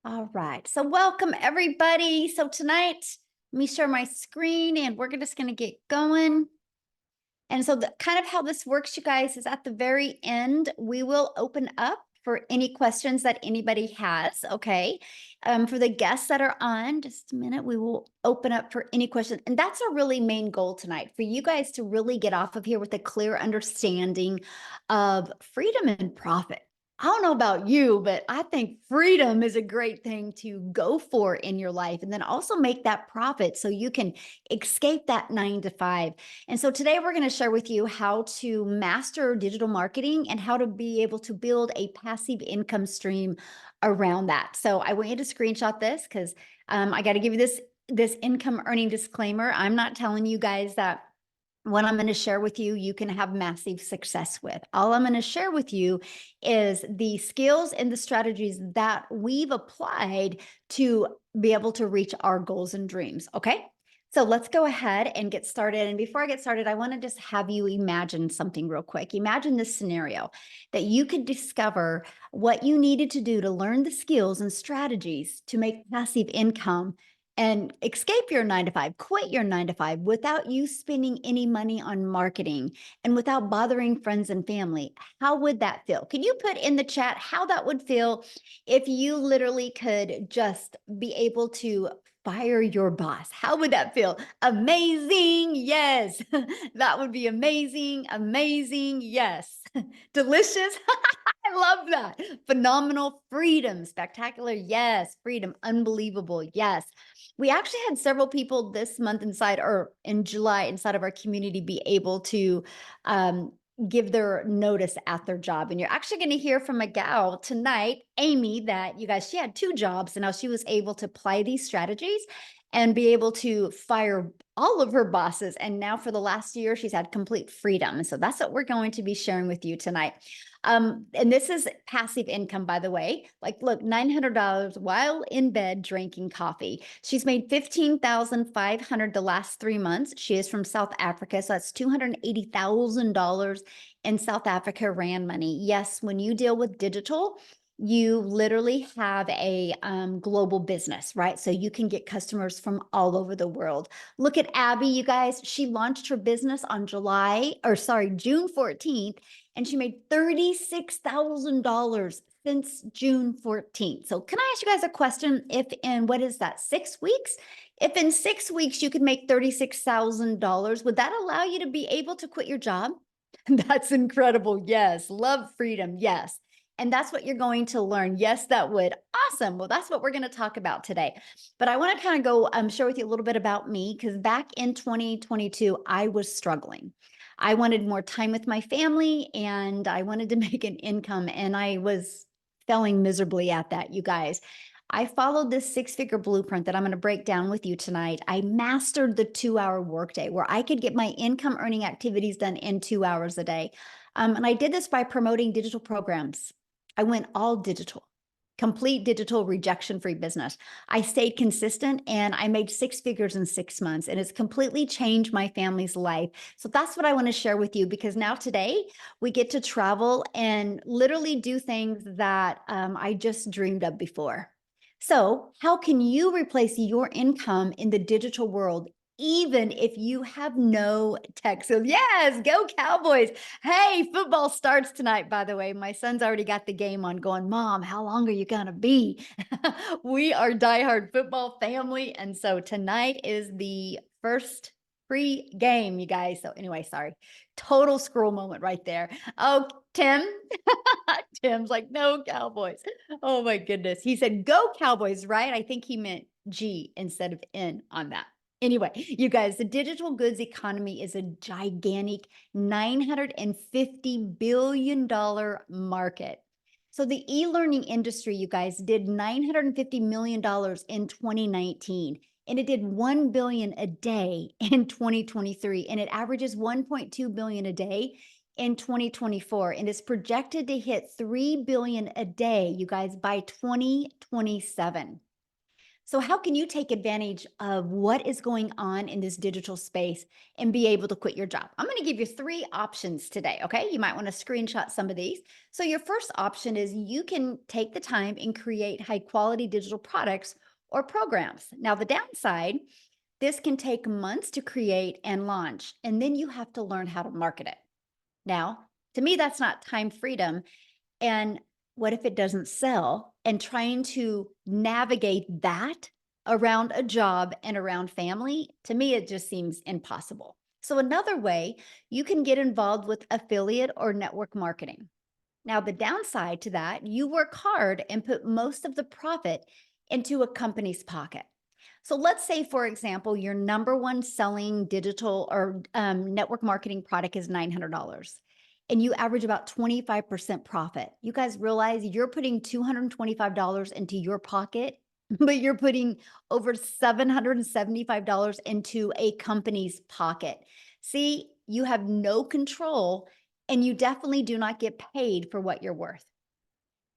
All right. So welcome everybody. So tonight, let me share my screen and we're just going to get going. And so the kind of how this works, you guys, is at the very end, we will open up for any questions that anybody has. Okay. For the guests that are on, just a minute, we will open up for any questions. And that's our really main goal tonight for you guys to really get off of here with a clear understanding of freedom and profit. I don't know about you, but I think freedom is a great thing to go for in your life and then also make that profit so you can escape that 9 to 5. And so today we're going to share with you how to master digital marketing and how to be able to build a passive income stream around that. So I want you to screenshot this because I got to give you this income earning disclaimer. I'm not telling you guys that what I'm going to share with you, you can have massive success with. All I'm going to share with you is the skills and the strategies that we've applied to be able to reach our goals and dreams. Okay. So let's go ahead and get started. And before I get started, I want to just have you imagine something real quick. Imagine this scenario that you could discover what you needed to do to learn the skills and strategies to make passive income and escape your 9 to 5, quit your 9 to 5 without you spending any money on marketing and without bothering friends and family. How would that feel? Can you put in the chat how that would feel if you literally could just be able to fire your boss? How would that feel? Amazing. Yes. That would be amazing. Amazing. Yes. Delicious. I love that. Phenomenal. Freedom. Spectacular. Yes. Freedom. Unbelievable. Yes. We actually had several people this month inside or in July inside of our community be able to um, give their notice at their job. And you're actually going to hear from a gal tonight, Amy, that you guys, she had 2 jobs and now she was able to apply these strategies and be able to fire all of her bosses. And now for the last year, she's had complete freedom. And so that's what we're going to be sharing with you tonight. And this is passive income, by the way. Like, look, $900 while in bed drinking coffee. She's made $15,500 the last 3 months. She is from South Africa, so that's $280,000 in South Africa rand money. Yes, when you deal with digital, you literally have a global business, right? So you can get customers from all over the world. Look at Abby, you guys. She launched her business on June 14th, and she made $36,000 since June 14th. So can I ask you guys a question? If in, what is that, 6 weeks? If in 6 weeks you could make $36,000, would that allow you to be able to quit your job? That's incredible. Yes. Love freedom. Yes. And that's what you're going to learn. Yes, that would. Awesome. Well, that's what we're going to talk about today. But I want to kind of go share with you a little bit about me because back in 2022, I was struggling. I wanted more time with my family and I wanted to make an income, and I was failing miserably at that, you guys. I followed this 6-figure blueprint that I'm going to break down with you tonight. I mastered the 2-hour workday where I could get my income earning activities done in 2 hours a day. And I did this by promoting digital programs. I went all digital, complete digital rejection free business. I stayed consistent and I made 6 figures in 6 months, and it's completely changed my family's life. So that's what I want to share with you because now today we get to travel and literally do things that I just dreamed of before. So, how can you replace your income in the digital world, even if you have no tech? So, yes, go Cowboys. Hey, football starts tonight, by the way. My son's already got the game on going, Mom, how long are you going to be? We are diehard football family. And so tonight is the first free game, you guys. So, anyway, sorry. Total scroll moment right there. Oh, Tim. Tim's like, no Cowboys. Oh my goodness. He said, go Cowboys, right? I think he meant G instead of N on that. Anyway, you guys, the digital goods economy is a gigantic $950 billion market. So the e-learning industry, you guys, did $950 million in 2019, and it did 1 billion a day in 2023, and it averages 1.2 billion a day in 2024, and is projected to hit 3 billion a day, you guys, by 2027. So, how can you take advantage of what is going on in this digital space and be able to quit your job? I'm going to give you three options today. Okay. You might want to screenshot some of these. So, your first option is you can take the time and create high quality digital products or programs. Now, the downside, this can take months to create and launch, and then you have to learn how to market it. Now, to me, that's not time freedom. And what if it doesn't sell? And trying to navigate that around a job and around family, to me, it just seems impossible. So, another way, you can get involved with affiliate or network marketing. Now, the downside to that, you work hard and put most of the profit into a company's pocket. So let's say, for example, your number one selling digital or network marketing product is $900 and you average about 25% profit. You guys realize you're putting $225 into your pocket, but you're putting over $775 into a company's pocket. See, you have no control and you definitely do not get paid for what you're worth.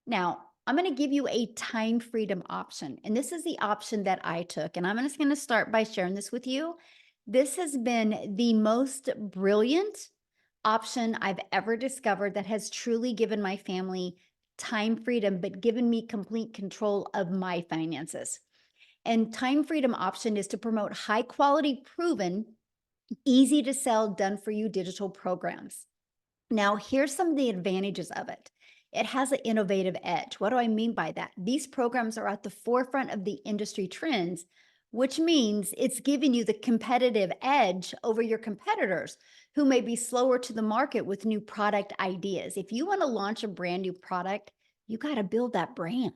Now, I'm going to give you a time freedom option. And this is the option that I took. And I'm just going to start by sharing this with you. This has been the most brilliant option I've ever discovered that has truly given my family time freedom, but given me complete control of my finances. And time freedom option is to promote high quality, proven, easy to sell, done for you digital programs. Now, here's some of the advantages of it. It has an innovative edge. What do I mean by that? These programs are at the forefront of the industry trends, which means it's giving you the competitive edge over your competitors who may be slower to the market with new product ideas. If you want to launch a brand new product, you got to build that brand.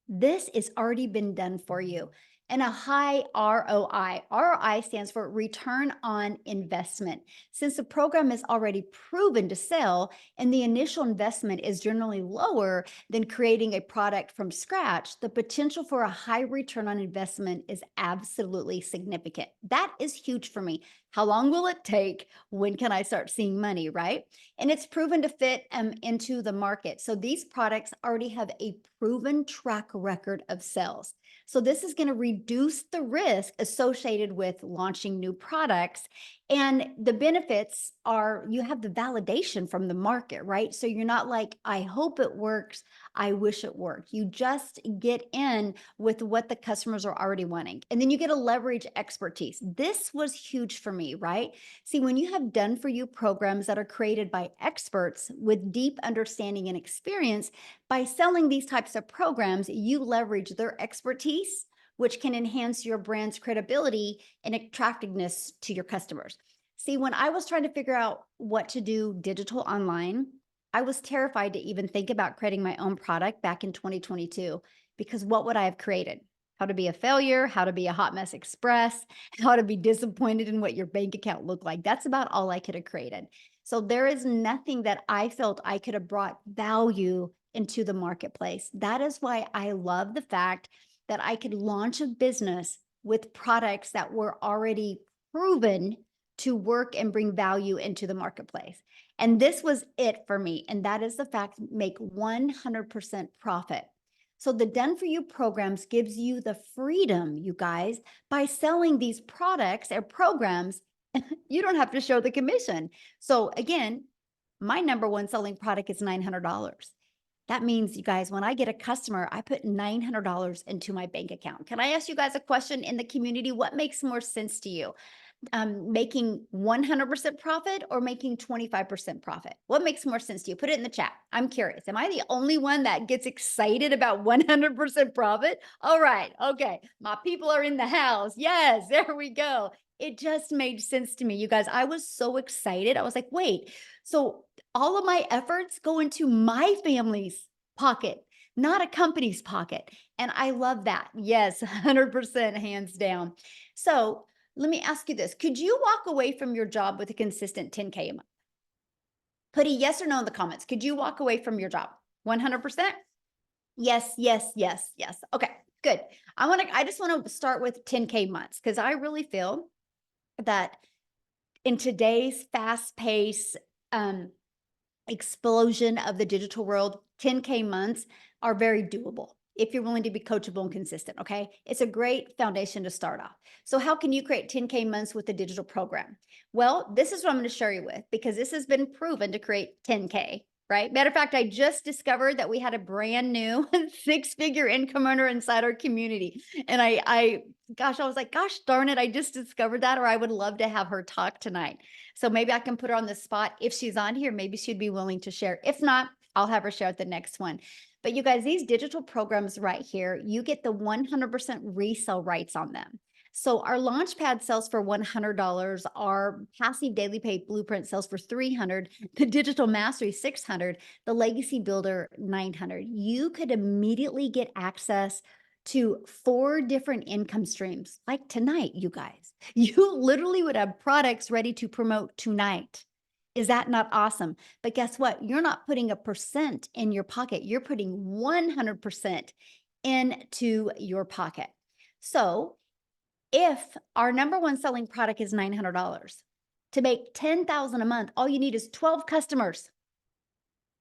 This has already been done for you. And a high ROI. ROI stands for return on investment. Since the program is already proven to sell and the initial investment is generally lower than creating a product from scratch, the potential for a high return on investment is absolutely significant. That is huge for me. How long will it take? When can I start seeing money, right? And it's proven to fit into the market. So these products already have a proven track record of sales. So this is going to reduce the risk associated with launching new products. And the benefits are you have the validation from the market, right? So you're not like, I hope it works. I wish it worked. You just get in with what the customers are already wanting. And then you get a leverage expertise. This was huge for me, right? See, when you have done for you programs that are created by experts with deep understanding and experience, by selling these types of programs, you leverage their expertise, which can enhance your brand's credibility and attractiveness to your customers. See, when I was trying to figure out what to do digital online, I was terrified to even think about creating my own product back in 2022 because what would I have created? How to be a failure, how to be a hot mess express, how to be disappointed in what your bank account looked like. That's about all I could have created. So there is nothing that I felt I could have brought value into the marketplace. That is why I love the fact that I could launch a business with products that were already proven to work and bring value into the marketplace. And this was it for me. And that is the fact, make 100% profit. So the done for you programs gives you the freedom, you guys, by selling these products or programs, you don't have to show the commission. So again, my number one selling product is $900. That means, you guys, when I get a customer, I put $900 into my bank account. Can I ask you guys a question in the community? What makes more sense to you? Making 100% profit or making 25% profit? What makes more sense to you? Put it in the chat. I'm curious. Am I the only one that gets excited about 100% profit? All right. Okay. My people are in the house. Yes, there we go. It just made sense to me. You guys, I was so excited. I was like, wait, so all of my efforts go into my family's pocket, not a company's pocket. And I love that. Yes, 100% hands down. So let me ask you this. Could you walk away from your job with a consistent 10K a month? Put a yes or no in the comments. Could you walk away from your job? 100%? Yes, yes, yes, yes. Okay, good. I just want to start with 10K months because I really feel that in today's fast pace explosion of the digital world, 10K months are very doable. if you're willing to be coachable and consistent, okay? It's a great foundation to start off. So how can you create 10K months with a digital program? Well, this is what I'm going to share you with because this has been proven to create 10K, right? Matter of fact, I just discovered that we had a brand new six-figure income earner inside our community. And gosh, I was like, gosh darn it, I just discovered that, or I would love to have her talk tonight. So maybe I can put her on the spot. If she's on here, maybe she'd be willing to share. If not, I'll have her share at the next one. But you guys, these digital programs right here, you get the 100% resale rights on them. So our Launchpad sells for $100, our passive daily pay blueprint sells for $300, the digital mastery $600, the legacy builder $900. You could immediately get access to 4 different income streams like tonight, you guys. You literally would have products ready to promote tonight. Is that not awesome? But guess what? You're not putting a percent in your pocket. You're putting 100% into your pocket. So if our number one selling product is $900, to make $10,000 a month, all you need is 12 customers.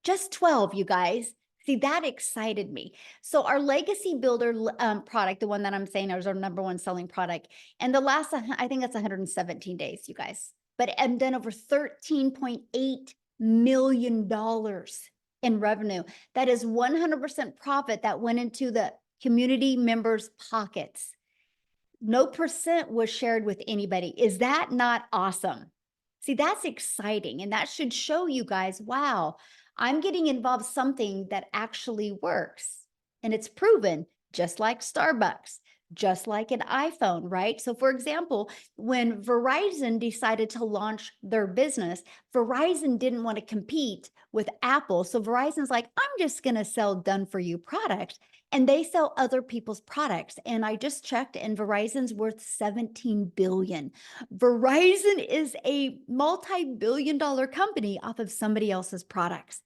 Just 12, you guys. See, that excited me. So our legacy builder product, the one that I'm saying is our number one selling product, and the last, I think that's 117 days, you guys. But and then over $13.8 million in revenue. That is 100% profit that went into the community members' pockets. No percent was shared with anybody. Is that not awesome? See, that's exciting. And that should show you guys, wow, I'm getting involved something that actually works. And it's proven, just like Starbucks, just like an iPhone, right? So for example, when Verizon decided to launch their business, Verizon didn't want to compete with Apple. So Verizon's like, I'm just going to sell done for you products. And they sell other people's products. And I just checked and Verizon's worth 17 billion. Verizon is a multi-billion dollar company off of somebody else's products.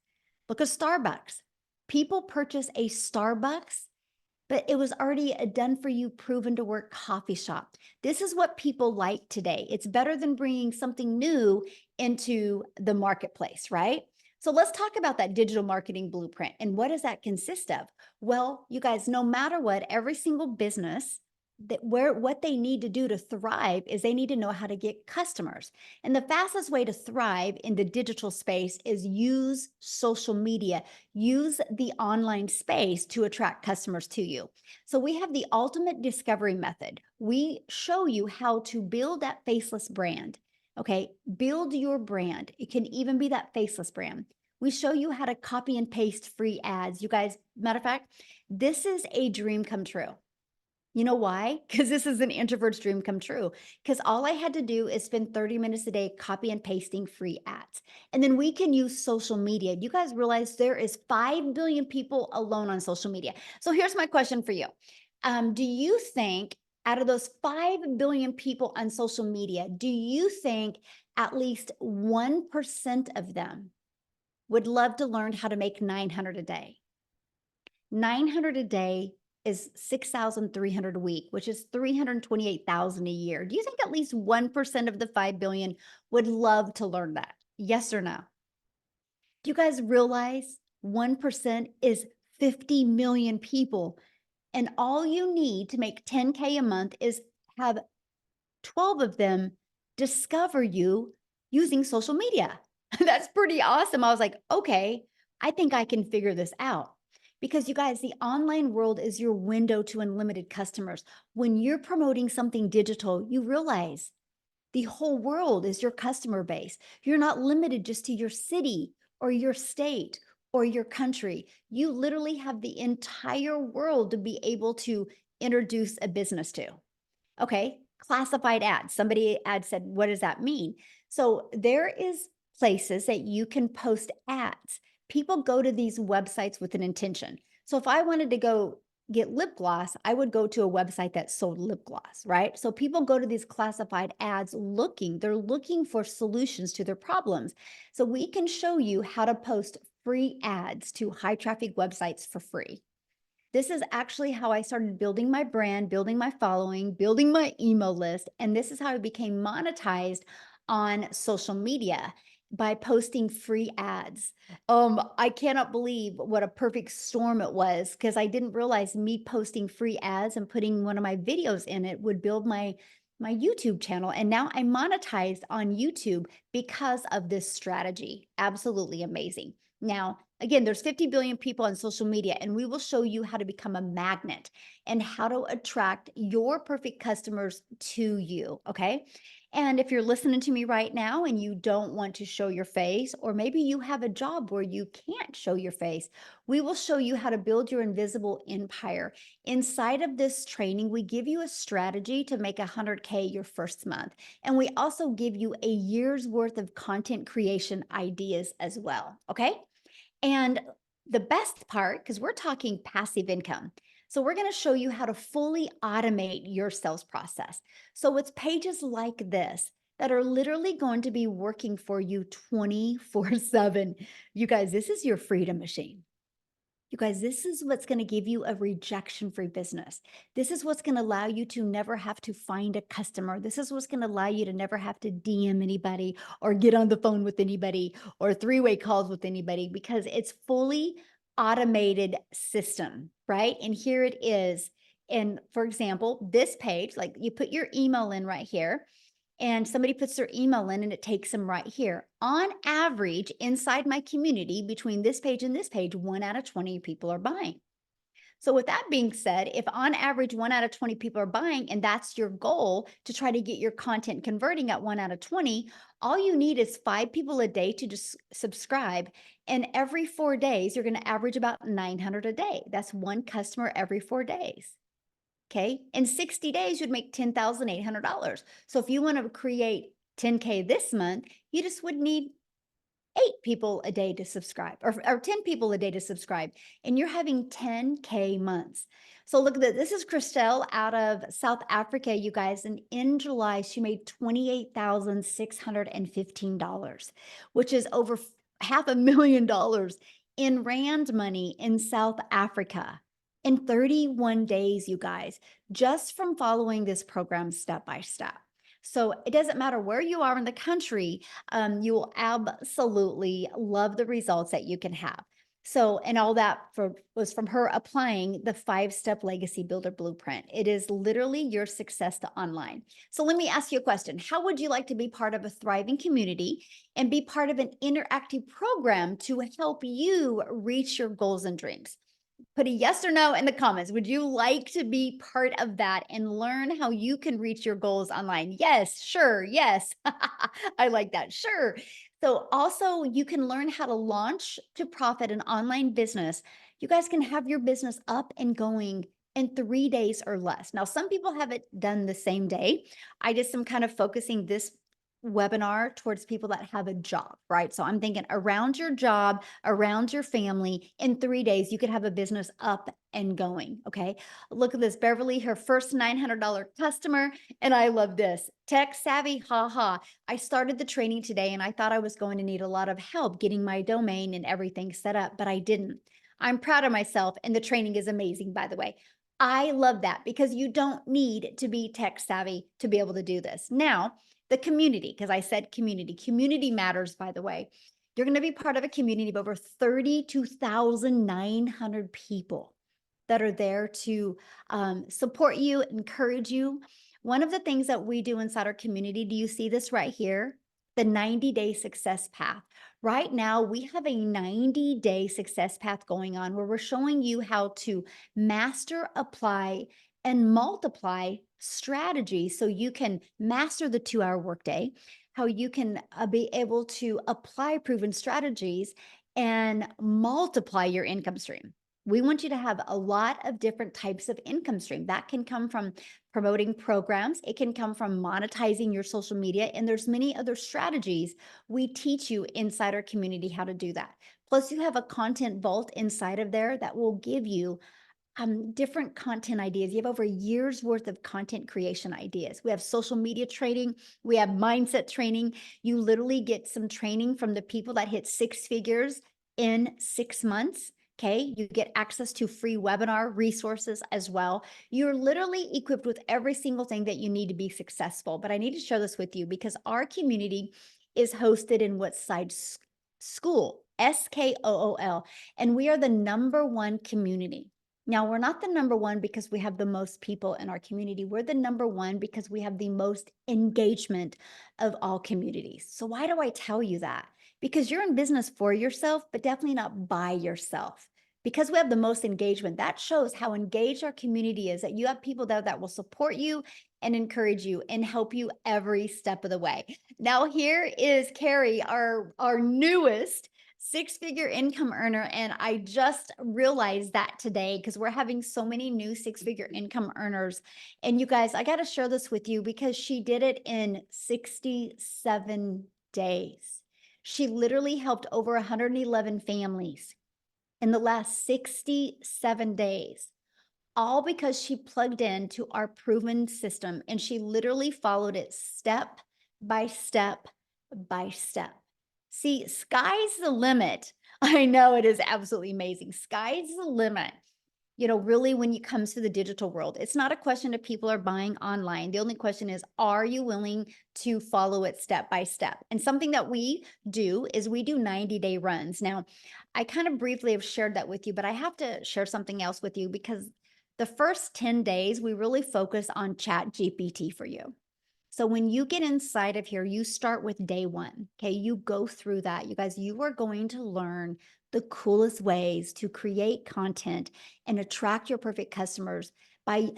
Look at Starbucks. People purchase a Starbucks, but it was already a done for you, proven to work coffee shop. This is what people like today. It's better than bringing something new into the marketplace, right? So let's talk about that digital marketing blueprint. And what does that consist of? Well, you guys, no matter what, every single business what they need to do to thrive is they need to know how to get customers. And the fastest way to thrive in the digital space is use social media, use the online space to attract customers to you. So we have the ultimate discovery method. We show you how to build that faceless brand. Okay, build your brand. It can even be that faceless brand. We show you how to copy and paste free ads. You guys, matter of fact, this is a dream come true. You know why? Because this is an introvert's dream come true. Because all I had to do is spend 30 minutes a day copy and pasting free ads. And then we can use social media. You guys realize there is 5 billion people alone on social media. So here's my question for you. Do you think out of those 5 billion people on social media, do you think at least 1% of them would love to learn how to make 900 a day? 900 a day is 6,300 a week, which is 328,000 a year. Do you think at least 1% of the 5 billion would love to learn that? Yes or no? Do you guys realize 1% is 50 million people? And all you need to make 10K a month is have 12 of them discover you using social media. That's pretty awesome. I was like, okay, I think I can figure this out. Because you guys, the online world is your window to unlimited customers. When you're promoting something digital, you realize the whole world is your customer base. You're not limited just to your city or your state or your country. You literally have the entire world to be able to introduce a business to. Okay, classified ads. Somebody said, what does that mean? So there is places that you can post ads. People go to these websites with an intention. So if I wanted to go get lip gloss, I would go to a website that sold lip gloss, right? So people go to these classified ads they're looking for solutions to their problems. So we can show you how to post free ads to high traffic websites for free. This is actually how I started building my brand, building my following, building my email list. And this is how I became monetized on social media. by posting free ads. I cannot believe what a perfect storm it was because I didn't realize me posting free ads and putting one of my videos in it would build my YouTube channel. And now I'm monetized on YouTube because of this strategy. Absolutely amazing. Now, again, there's 50 billion people on social media, and we will show you how to become a magnet and how to attract your perfect customers to you. Okay. And if you're listening to me right now and you don't want to show your face, or maybe you have a job where you can't show your face, we will show you how to build your invisible empire. Inside of this training, we give you a strategy to make 100K your first month. And we also give you a year's worth of content creation ideas as well. Okay. And the best part, because we're talking passive income. So we're going to show you how to fully automate your sales process. So it's pages like this that are literally going to be working for you 24/7. You guys, this is your freedom machine. You guys, this is what's going to give you a rejection-free business. This is what's going to allow you to never have to find a customer. This is what's going to allow you to never have to DM anybody or get on the phone with anybody or three-way calls with anybody because it's fully automated system, right? And here it is. And for example, this page, like you put your email in right here, and somebody puts their email in and it takes them right here. On average, inside my community, between this page and this page, 1 out of 20 people are buying. So with that being said, if on average 1 out of 20 people are buying, and that's your goal to try to get your content converting at 1 out of 20, all you need is 5 people a day to just subscribe. And every 4 days, you're going to average about 900 a day. That's one customer every 4 days. Okay. In 60 days, you'd make $10,800. So if you want to create 10K this month, you just would need 8 people a day to subscribe or 10 people a day to subscribe. And you're having 10K months. So look at that. This is Christelle out of South Africa, you guys. And in July, she made $28,615, which is over $500,000 in Rand money in South Africa in 31 days, you guys, just from following this program step by step. So it doesn't matter where you are in the country, you will absolutely love the results that you can have. So, and all that was from her applying the 5-step legacy builder blueprint. It is literally your success to online. So let me ask you a question. How would you like to be part of a thriving community and be part of an interactive program to help you reach your goals and dreams? Put a yes or no in the comments. Would you like to be part of that and learn how you can reach your goals online? Yes, sure, yes. I like that, sure. So also you can learn how to launch to profit an online business. You guys can have your business up and going in 3 days or less. Now, some people have it done the same day. I just am kind of focusing this webinar towards people that have a job, right? So I'm thinking around your job, around your family, in 3 days, you could have a business up and going. Okay. Look at this. Beverly, her first $900 customer. And I love this. Tech savvy, haha. I started the training today and I thought I was going to need a lot of help getting my domain and everything set up, but I didn't. I'm proud of myself and the training is amazing, by the way. I love that because you don't need to be tech savvy to be able to do this. Now, the community, because I said community matters, by the way. You're going to be part of a community of over 32,900 people that are there to support you, encourage you. One of the things that we do inside our community, do you see this right here? The 90-day success path. Right now, we have a 90-day success path going on where we're showing you how to master, apply, and multiply strategies so you can master the 2-hour workday, how you can be able to apply proven strategies and multiply your income stream. We want you to have a lot of different types of income stream. That can come from promoting programs. It can come from monetizing your social media. And there's many other strategies we teach you inside our community how to do that. Plus, you have a content vault inside of there that will give you different content ideas. You have over a year's worth of content creation ideas. We have social media training. We have mindset training. You literally get some training from the people that hit 6 figures in 6 months. Okay. You get access to free webinar resources as well. You're literally equipped with every single thing that you need to be successful. But I need to share this with you because our community is hosted in Woodside School, SKOOL, and we are the #1 community. Now, we're not the #1 because we have the most people in our community. We're the #1 because we have the most engagement of all communities. So why do I tell you that? Because you're in business for yourself, but definitely not by yourself. Because we have the most engagement, that shows how engaged our community is, that you have people there that will support you and encourage you and help you every step of the way. Now, here is Carrie, our newest six-figure income earner. And I just realized that today because we're having so many new six-figure income earners. And you guys, I got to share this with you because she did it in 67 days. She literally helped over 111 families in the last 67 days, all because she plugged into our proven system and she literally followed it step by step by step. See, sky's the limit. I know it is absolutely amazing. Sky's the limit. You know, really, when it comes to the digital world, it's not a question of people are buying online. The only question is, are you willing to follow it step by step? And something that we do is we do 90-day runs. Now, I kind of briefly have shared that with you, but I have to share something else with you because the first 10 days, we really focus on Chat GPT for you. So when you get inside of here, you start with day 1. Okay. You go through that. You guys, you are going to learn the coolest ways to create content and attract your perfect customers by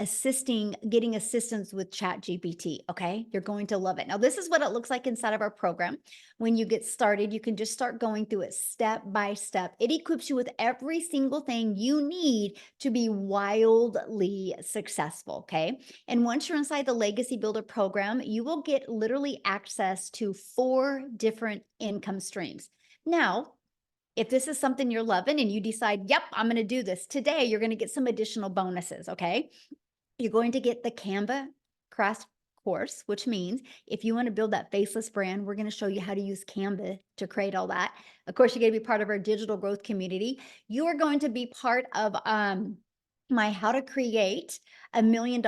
getting assistance with Chat GPT. Okay. You're going to love it. Now, this is what it looks like inside of our program. When you get started, you can just start going through it step by step. It equips you with every single thing you need to be wildly successful. Okay. And once you're inside the Legacy Builder program, you will get literally access to 4 different income streams. Now, if this is something you're loving and you decide, yep, I'm going to do this today, you're going to get some additional bonuses. Okay. You're going to get the Canva crash course, which means if you want to build that faceless brand, we're going to show you how to use Canva to create all that. Of course, you're going to be part of our digital growth community. You are going to be part of my How to Create $1 Million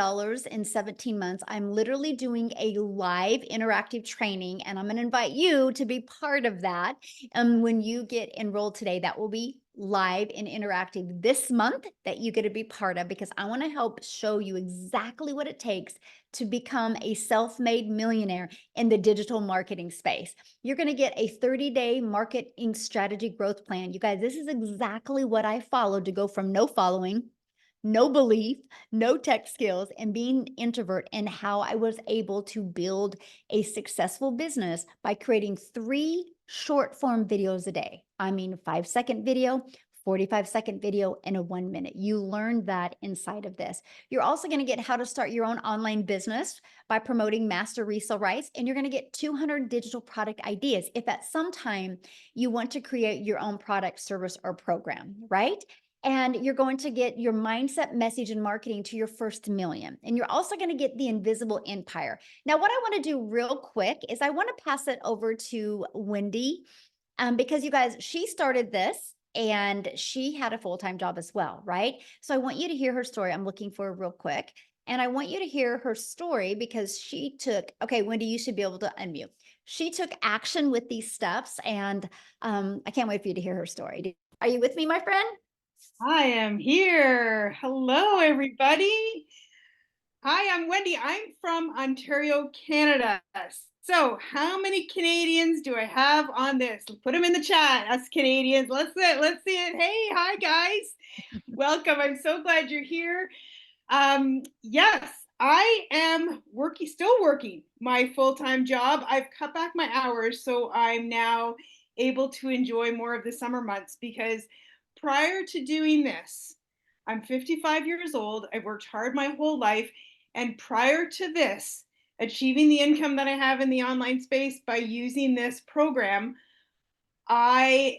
in 17 Months. I'm literally doing a live interactive training, and I'm going to invite you to be part of that. And when you get enrolled today, that will be live and interactive this month that you get to be part of, because I want to help show you exactly what it takes to become a self-made millionaire in the digital marketing space. You're going to get a 30-day marketing strategy growth plan. You guys, this is exactly what I followed to go from no following, no belief, no tech skills, and being introvert, and how I was able to build a successful business by creating 3 short form videos a day. I mean, 5-second video, 45-second video, and a 1-minute. You learned that inside of this. You're also going to get how to start your own online business by promoting master resale rights, and you're going to get 200 digital product ideas if at some time you want to create your own product, service, or program, right? And you're going to get your mindset, message, and marketing to your first million. And you're also going to get the invisible empire. Now, what I want to do real quick is I want to pass it over to Wendy, because you guys, she started this and she had a full-time job as well, right? So I want you to hear her story. I'm looking for her real quick. And I want you to hear her story because she took, okay, Wendy, you should be able to unmute. She took action with these steps, and I can't wait for you to hear her story. Are you with me, my friend? I am here. Hello, everybody. Hi, I'm Wendy. I'm from Ontario, Canada. So how many Canadians do I have on this? Put them in the chat, us Canadians. Let's see it. Hey, hi, guys. Welcome. I'm so glad you're here. Yes, I am still working my full-time job. I've cut back my hours, so I'm now able to enjoy more of the summer months, because prior to doing this, I'm 55 years old. I've worked hard my whole life. And prior to this, achieving the income that I have in the online space by using this program, I'm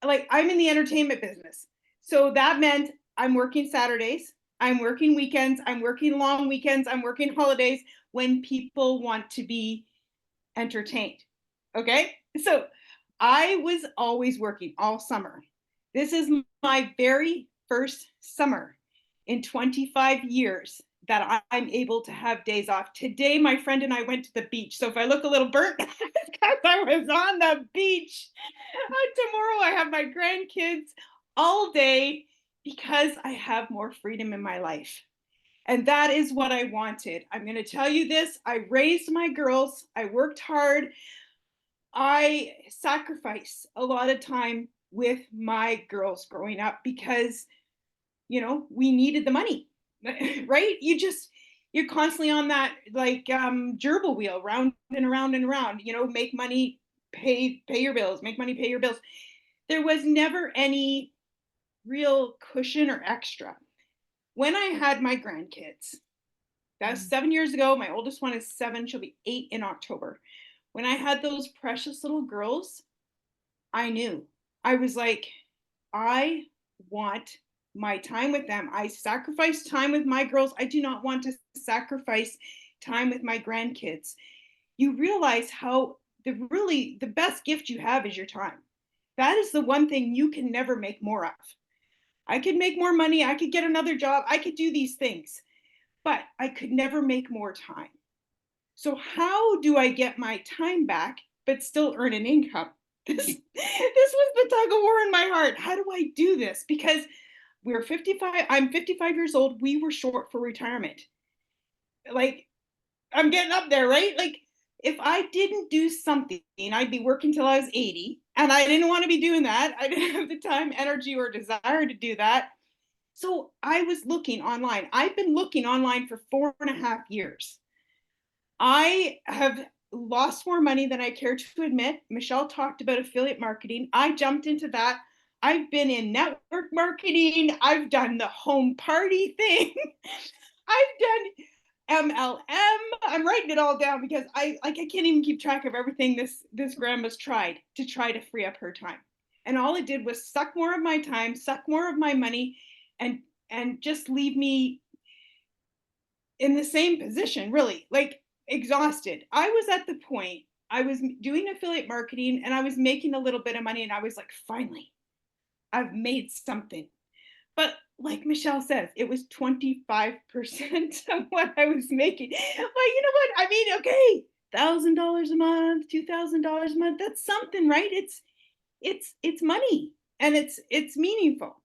in the entertainment business. So that meant I'm working Saturdays, I'm working weekends, I'm working long weekends, I'm working holidays when people want to be entertained. Okay? So I was always working all summer. This is my very first summer in 25 years that I'm able to have days off. Today, my friend and I went to the beach. So if I look a little burnt, it's because I was on the beach. Tomorrow, I have my grandkids all day because I have more freedom in my life. And that is what I wanted. I'm going to tell you this. I raised my girls. I worked hard. I sacrificed a lot of time with my girls growing up because, we needed the money, right? You're constantly on that like gerbil wheel, round and around and around, make money, pay your bills, make money, pay your bills. There was never any real cushion or extra. When I had my grandkids, that was 7 years ago. My oldest one is 7. She'll be 8 in October. When I had those precious little girls, I knew. I was like, I want my time with them. I sacrificed time with my girls. I do not want to sacrifice time with my grandkids. You realize how the best gift you have is your time. That is the one thing you can never make more of. I could make more money. I could get another job. I could do these things, but I could never make more time. So how do I get my time back but still earn an income? This was the tug of war in my heart. How do I do this? Because we're 55, I'm 55 years old. We were short for retirement. Like, I'm getting up there, right? Like, if I didn't do something, I'd be working till I was 80, and I didn't want to be doing that. I didn't have the time, energy, or desire to do that. So I was looking online. I've been looking online for 4.5 years. I have lost more money than I care to admit. Michelle talked about affiliate marketing. I jumped into that. I've been in network marketing. I've done the home party thing. I've done MLM. I'm writing it all down because I can't even keep track of everything this grandma's tried to free up her time. And all it did was suck more of my time, suck more of my money, and just leave me in the same position, really, like exhausted. I was at the point, I was doing affiliate marketing and I was making a little bit of money, and I was like, finally, I've made something. But like Michelle says, it was 25% of what I was making. But you know what? I mean, okay, $1,000 a month, $2,000 a month, that's something, right? It's money, and it's meaningful.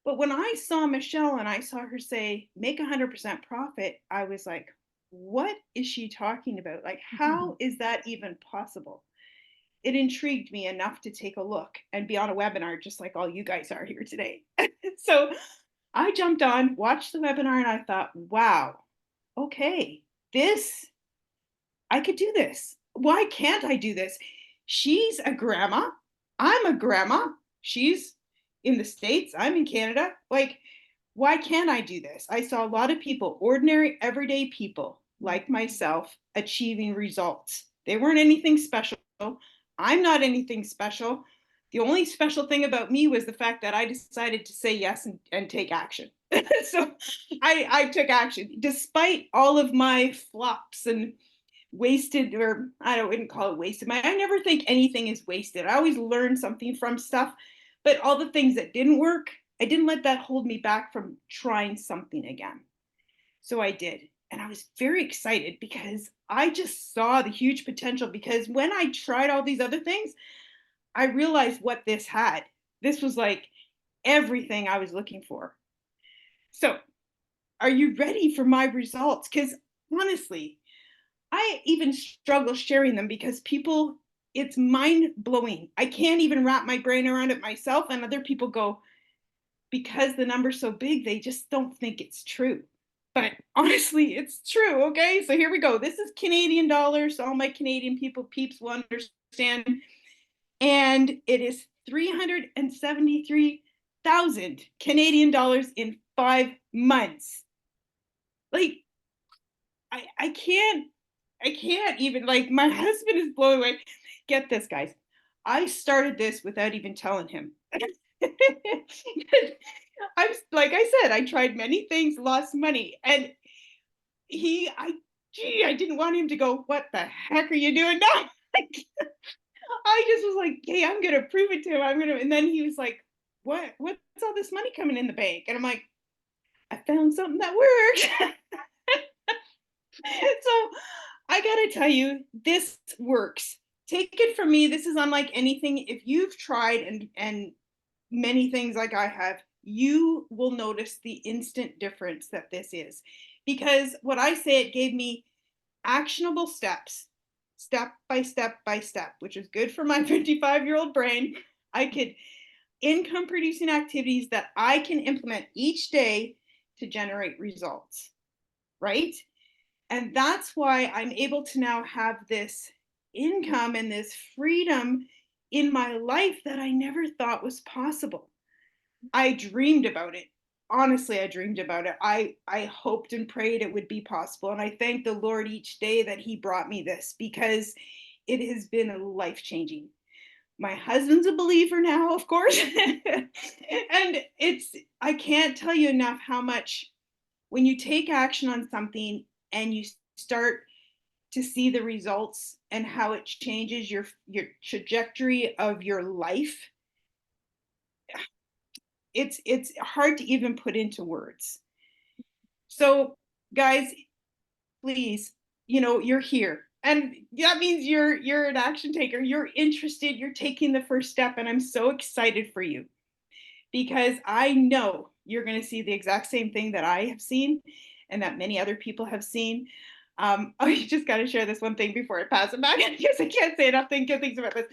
But when I saw Michelle and I saw her say, make 100% profit, I was like, what is she talking about? Like, how is that even possible? It intrigued me enough to take a look and be on a webinar, just like all you guys are here today. So I jumped on, watched the webinar, and I thought, wow, okay, I could do this. Why can't I do this? She's a grandma. I'm a grandma. She's in the States. I'm in Canada. Like, why can't I do this? I saw a lot of people, ordinary, everyday people like myself, achieving results. They weren't anything special. I'm not anything special. The only special thing about me was the fact that I decided to say yes and take action. So I took action despite all of my flops and wasted, or wouldn't call it wasted. I never think anything is wasted. I always learn something from stuff, but all the things that didn't work, I didn't let that hold me back from trying something again. So I did. And I was very excited because I just saw the huge potential, because when I tried all these other things, I realized what this had. This was like everything I was looking for. So, are you ready for my results? Because honestly, I even struggle sharing them because it's mind blowing. I can't even wrap my brain around it myself. And other people go, because the number's so big, they just don't think it's true. But honestly, it's true. Okay. So here we go. This is Canadian dollars. So all my Canadian peeps will understand. And it is 373,000 Canadian dollars in 5 months. Like, I can't even, like, my husband is blown away. Get this, guys. I started this without even telling him. I'm like I said, I tried many things, lost money, and I didn't want him to go, what the heck are you doing now? I just was like, hey, I'm gonna prove it to him. And then he was like, what's all this money coming in the bank? And I'm like, I found something that works. So I gotta tell you, this works. Take it from me. This is unlike anything. If you've tried and many things like I have, you will notice the instant difference that this is. Because what I say, it gave me actionable steps, step by step by step, which is good for my 55-year-old brain. I could income producing activities that I can implement each day to generate results, right? And that's why I'm able to now have this income and this freedom in my life that I never thought was possible. I dreamed about it. Honestly, I dreamed about it. I hoped and prayed it would be possible. And I thank the Lord each day that He brought me this, because it has been life changing. My husband's a believer now, of course. And I can't tell you enough how much, when you take action on something and you start to see the results and how it changes your trajectory of your life, it's hard to even put into words. So guys, please, you're here, and that means you're an action taker, you're interested, you're taking the first step, and I'm so excited for you, because I know you're going to see the exact same thing that I have seen and that many other people have seen. I just got to share this one thing before I pass it back, because I can't say enough good things about this.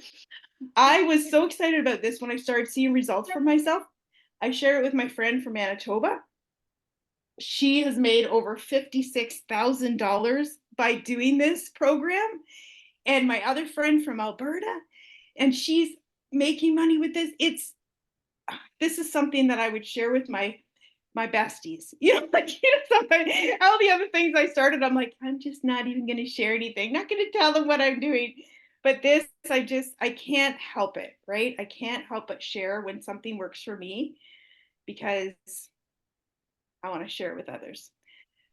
I was so excited about this when I started seeing results for myself. I shared it with my friend from Manitoba. She has made over $56,000 by doing this program. And my other friend from Alberta, and she's making money with this. This is something that I would share with my besties. All the other things I started, I'm like, I'm just not even going to share anything. Not going to tell them what I'm doing. But this, I can't help it, right? I can't help but share when something works for me, because I want to share it with others.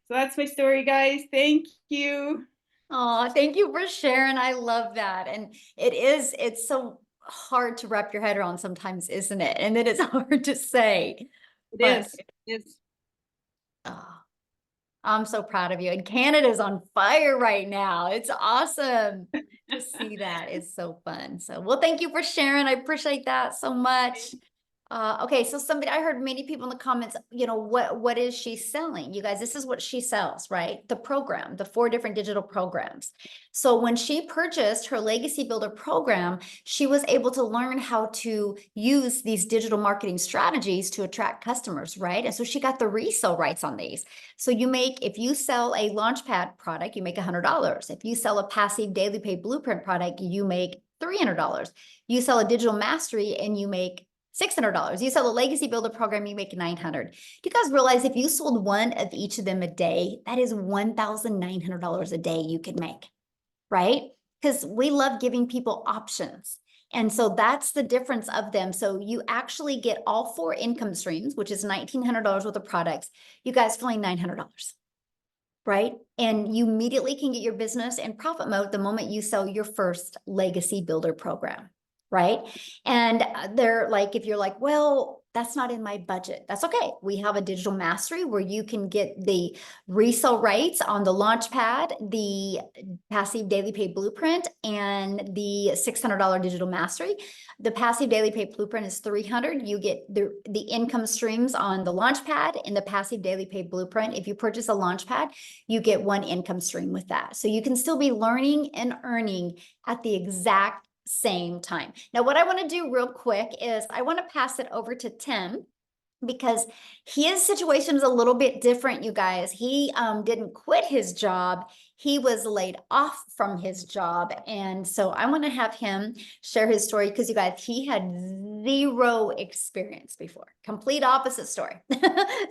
So that's my story, guys. Thank you. Oh, thank you for sharing. I love that. And it's so hard to wrap your head around sometimes, isn't it? And then it's hard to say. It But is. It is. oh, I'm so proud of you. And Canada's on fire right now. It's awesome to see that. It's so fun. So, well, thank you for sharing. I appreciate that so much. Okay, so I heard many people in the comments, what is she selling? You guys, this is what she sells, right? The program, the 4 different digital programs. So when she purchased her Legacy Builder program, she was able to learn how to use these digital marketing strategies to attract customers, right? And so she got the resale rights on these. So if you sell a Launchpad product, you make $100. If you sell a passive daily pay blueprint product, you make $300. You sell a digital mastery and you make $600. You sell a Legacy Builder program, you make $900. Do you guys realize if you sold one of each of them a day, that is $1,900 a day you could make, right? Because we love giving people options. And so that's the difference of them. So you actually get all 4 income streams, which is $1,900 worth of products. You guys for only $900. Right? And you immediately can get your business in profit mode the moment you sell your first Legacy Builder program. Right? And they're like, if you're like, well, that's not in my budget, that's okay. We have a digital mastery where you can get the resale rights on the Launchpad, the passive daily pay blueprint, and the $600 digital mastery. The passive daily pay blueprint is $300. You get the income streams on the Launchpad and the passive daily pay blueprint. If you purchase a Launchpad, you get 1 income stream with that. So you can still be learning and earning at the exact same time. Now, what I want to do real quick is I want to pass it over to Tim, because his situation is a little bit different, you guys. He didn't quit his job. He was laid off from his job. And so I want to have him share his story, because you guys, he had 0 experience before. Complete opposite story.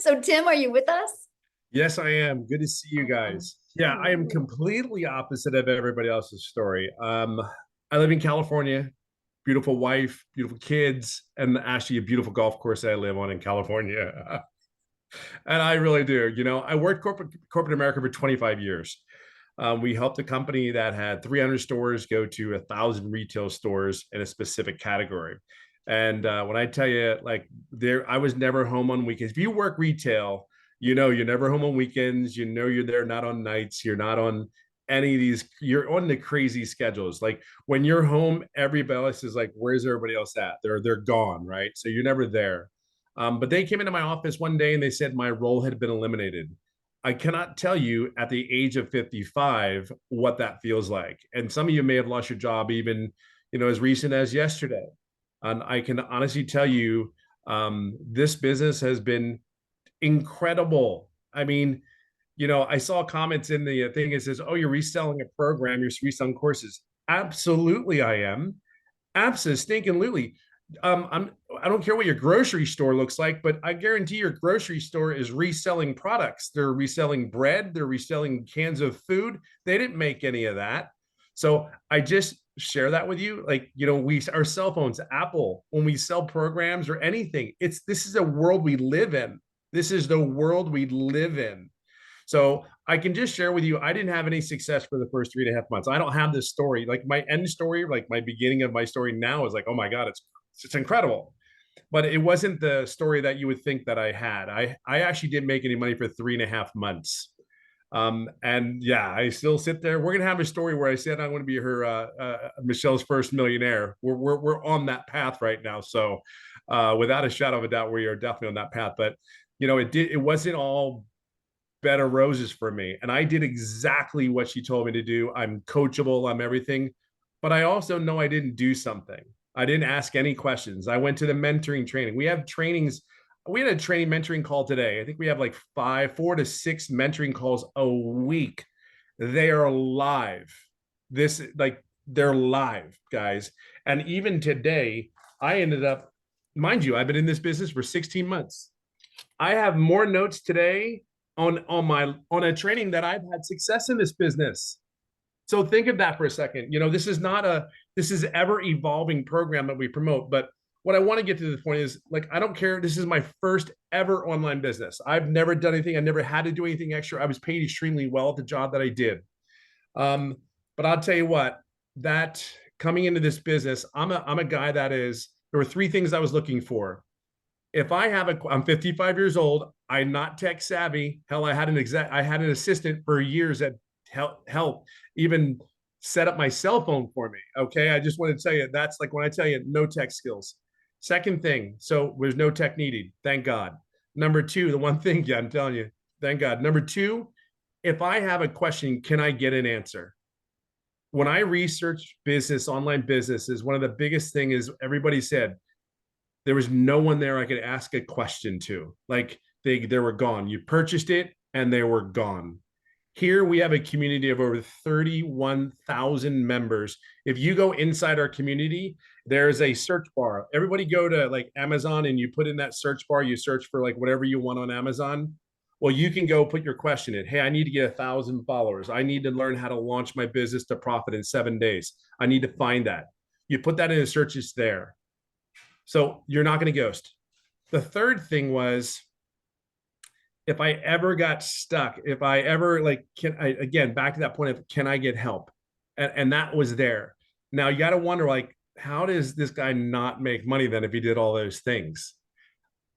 So Tim, are you with us? Yes, I am. Good to see you guys. Yeah, I am completely opposite of everybody else's story. I live in California, beautiful wife, beautiful kids, and actually a beautiful golf course that I live on in California. And I really do. I worked corporate America for 25 years. We helped a company that had 300 stores go to 1,000 retail stores in a specific category. And when I tell you, I was never home on weekends. If you work retail, You know, you're never home on weekends. You know, you're there not on nights. You're not on any of these. You're on the crazy schedules. Like when you're home, everybody else is like, "Where's everybody else at?" They're gone, right? So you're never there. But they came into my office one day and they said my role had been eliminated. I cannot tell you at the age of 55 what that feels like. And some of you may have lost your job even, as recent as yesterday. And I can honestly tell you, this business has been incredible. I mean, I saw comments in the thing. It says, "Oh, you're reselling a program. You're reselling courses." Absolutely, I am. Absolutely. I don't care what your grocery store looks like, but I guarantee your grocery store is reselling products. They're reselling bread. They're reselling cans of food. They didn't make any of that. So I just share that with you. Like, our cell phones, Apple, when we sell programs or anything, this is a world we live in. This is the world we live in. So I can just share with you, I didn't have any success for the first 3.5 months. I don't have this story. Like my end story, like my beginning of my story now is like, oh my God, it's incredible. But it wasn't the story that you would think that I had. I actually didn't make any money for 3.5 months. And yeah, I still sit there. We're gonna have a story where I said I'm going to be her Michelle's first millionaire. We're on that path right now. So without a shadow of a doubt, we are definitely on that path. But it wasn't all bed of roses for me. And I did exactly what she told me to do. I'm coachable, I'm everything. But I also know I didn't do something. I didn't ask any questions. I went to the mentoring training. We have trainings. We had a training mentoring call today. I think we have like 4 to 6 mentoring calls a week. They are live. They're live, guys. And even today, I ended up, mind you, I've been in this business for 16 months. I have more notes today on a training that I've had success in this business. So think of that for a second. This is ever evolving program that we promote. But what I want to get to the point is, like, I don't care. This is my first ever online business. I've never done anything. I never had to do anything extra. I was paid extremely well at the job that I did. But I'll tell you what, that coming into this business, I'm a guy there were 3 things I was looking for. If I'm 55 years old, I'm not tech savvy. Hell, I had an assistant for years that helped even set up my cell phone for me. Okay. I just want to tell you, that's like when I tell you no tech skills. Second thing, so there's no tech needed. Thank God. Number 2, the one thing, yeah, I'm telling you, thank God. Number 2, if I have a question, can I get an answer? When I research online businesses, one of the biggest thing is everybody said, there was no one there I could ask a question to. Like they were gone. You purchased it and they were gone. Here we have a community of over 31,000 members. If you go inside our community, there's a search bar. Everybody go to like Amazon and you put in that search bar, you search for like whatever you want on Amazon. Well, you can go put your question in. Hey, I need to get 1,000 followers. I need to learn how to launch my business to profit in 7 days. I need to find that. You put that in the search, it's there. So you're not going to ghost. The third thing was, if I ever got stuck, if I ever again, back to that point of, can I get help? And that was there. Now you got to wonder, like, how does this guy not make money then if he did all those things?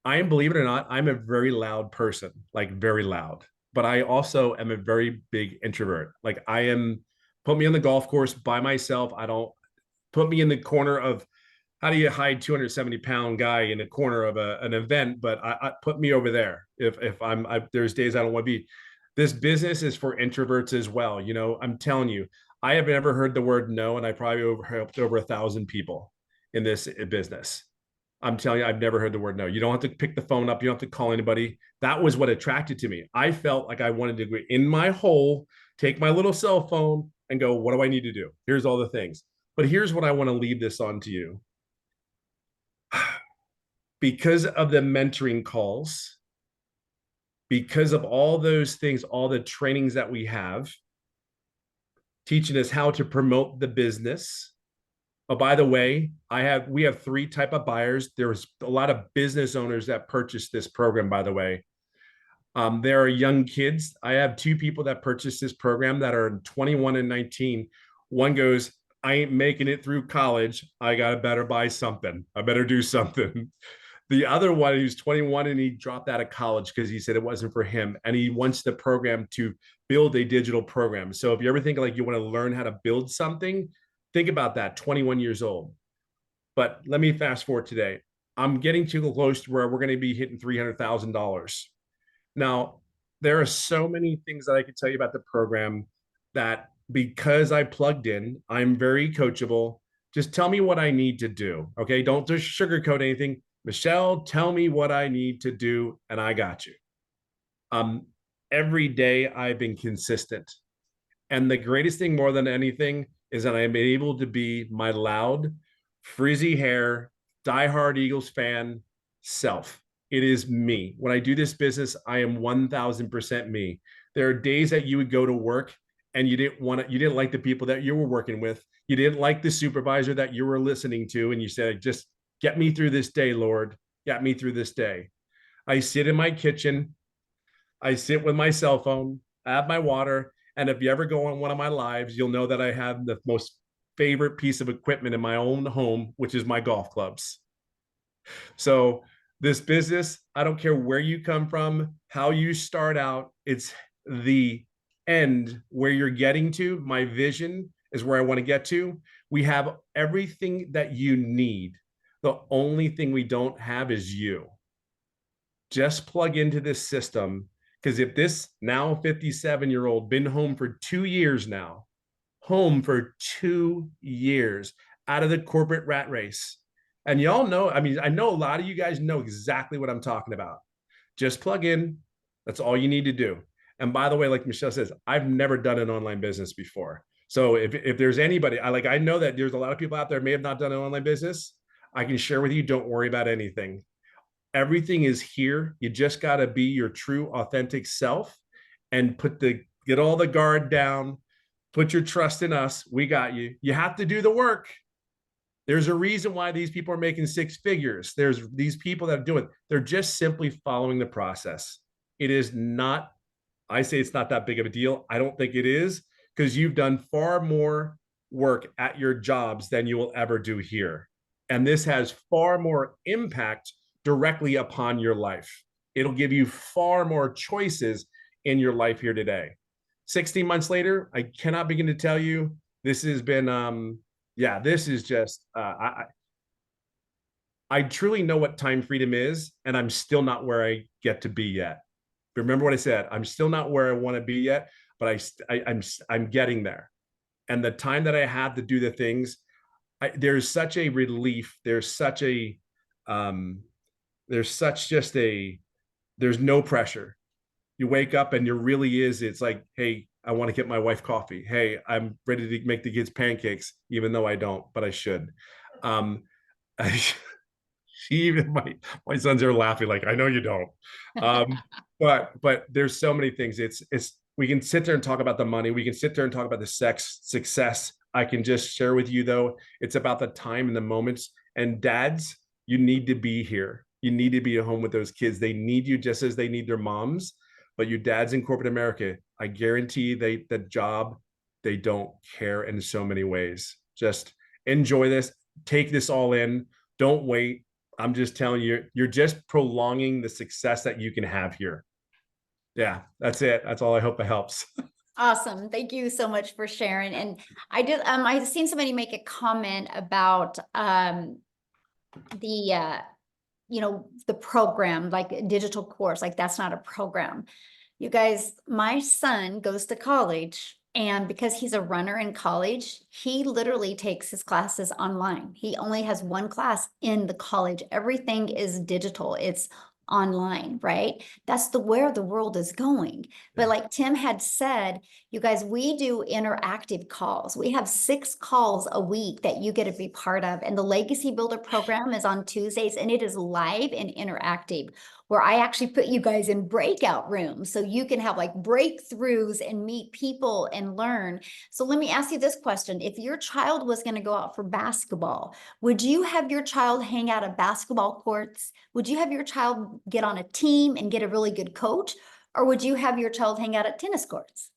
Believe it or not, I'm a very loud person, like very loud, but I also am a very big introvert. Like put me on the golf course by myself. I don't put me in the corner of, how do you hide 270-pound guy in a corner of an event? But I put me over there. If there's days I don't want to be. This business is for introverts as well. I'm telling you, I have never heard the word no, and I probably helped over 1,000 people in this business. I'm telling you, I've never heard the word no. You don't have to pick the phone up. You don't have to call anybody. That was what attracted to me. I felt like I wanted to go in my hole, take my little cell phone and go, what do I need to do? Here's all the things. But here's what I want to leave this on to you. Because of the mentoring calls, because of all those things, all the trainings that we have, teaching us how to promote the business. Oh, by the way, we have 3 type of buyers. There's a lot of business owners that purchased this program, by the way. There are young kids. I have 2 people that purchased this program that are 21 and 19. One goes, I ain't making it through college. I better buy something. I better do something. The other one, who's 21 and he dropped out of college because he said it wasn't for him. And he wants the program to build a digital program. So if you ever think like you want to learn how to build something, think about that, 21 years old. But let me fast forward today. I'm getting too close to where we're going to be hitting $300,000. Now, there are so many things that I could tell you about the program that because I plugged in, I'm very coachable. Just tell me what I need to do. Okay. Don't just sugarcoat anything. Michelle, tell me what I need to do, and I got you. Um, every day I've been consistent. And the greatest thing more than anything is that I'm able to be my loud, frizzy hair, diehard Eagles fan self. It is me. When I do this business, I am 1000% me. There are days that you would go to work and you didn't like the people that you were working with. You didn't like the supervisor that you were listening to. And you said, just get me through this day, Lord. Get me through this day. I sit in my kitchen. I sit with my cell phone. I have my water. And if you ever go on one of my lives, you'll know that I have the most favorite piece of equipment in my own home, which is my golf clubs. So this business, I don't care where you come from, how you start out, it's the end where you're getting to. My vision is where I want to get to. We have everything that you need. The only thing we don't have is you. Just plug into this system, because if this now 57-year-old been home for 2 years now, home for 2 years out of the corporate rat race. And y'all know, I mean, I know a lot of you guys know exactly what I'm talking about. Just plug in. That's all you need to do. And by the way, like Michelle says, I've never done an online business before. So if there's anybody, I know that there's a lot of people out there may have not done an online business. I can share with you, don't worry about anything. Everything is here. You just got to be your true, authentic self and get all the guard down. Put your trust in us. We got you. You have to do the work. There's a reason why these people are making six figures. There's these people that are doing it. They're just simply following the process. It is not, I say it's not that big of a deal. I don't think it is, because you've done far more work at your jobs than you will ever do here. And this has far more impact directly upon your life. It'll give you far more choices in your life here today. 16 months later, I cannot begin to tell you, this has been, this is just, I truly know what time freedom is, and I'm still not where I get to be yet. Remember what I said, I'm still not where I want to be yet, but I'm getting there. And the time that I have to do the things, there's such a relief. There's no pressure. You wake up and it's like, hey, I want to get my wife coffee. Hey, I'm ready to make the kids pancakes, even though I don't, but I should. Even my sons are laughing like, I know you don't. But there's so many things. We can sit there and talk about the money. We can sit there and talk about the success. I can just share with you though, it's about the time and the moments. And dads, you need to be here. You need to be at home with those kids. They need you just as they need their moms. But you dads in corporate America, I guarantee the job, they don't care in so many ways. Just enjoy this. Take this all in. Don't wait. I'm just telling you, you're just prolonging the success that you can have here. Yeah, that's it. That's all. I hope it helps. Awesome. Thank you so much for sharing. And I've seen somebody make a comment about the program, like a digital course, like that's not a program. You guys, my son goes to college, and because he's a runner in college, he literally takes his classes online. He only has one class in the college. Everything is digital. It's online, right? That's where the world is going. But like Tim had said, you guys, we do interactive calls. We have 6 calls a week that you get to be part of. And the Legacy Builder program is on Tuesdays, and it is live and interactive, where I actually put you guys in breakout rooms so you can have like breakthroughs and meet people and learn. So let me ask you this question. If your child was going to go out for basketball, would you have your child hang out at basketball courts? Would you have your child get on a team and get a really good coach? Or would you have your child hang out at tennis courts?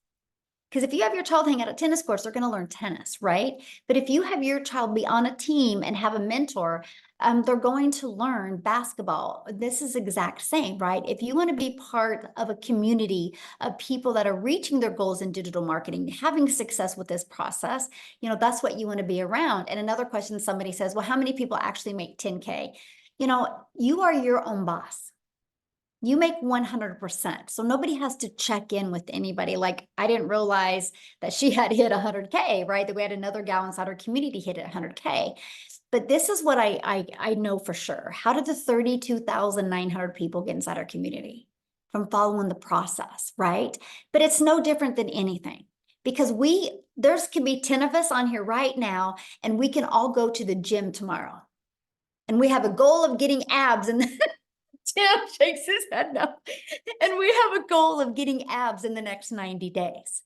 Because if you have your child hang out at tennis courts, they're going to learn tennis, right? But if you have your child be on a team and have a mentor, they're going to learn basketball. This is exact same, right? If you want to be part of a community of people that are reaching their goals in digital marketing, having success with this process, you know, that's what you want to be around. And another question somebody says, well, how many people actually make 10K? You know, you are your own boss. You make 100%. So nobody has to check in with anybody. Like, I didn't realize that she had hit 100K, right? That we had another gal inside our community hit 100K. But this is what I know for sure. How did the 32,900 people get inside our community? From following the process, right? But it's no different than anything, because there's can be 10 of us on here right now, and we can all go to the gym tomorrow. And we have a goal of getting abs, and Tim shakes his head no. And we have a goal of getting abs in the next 90 days.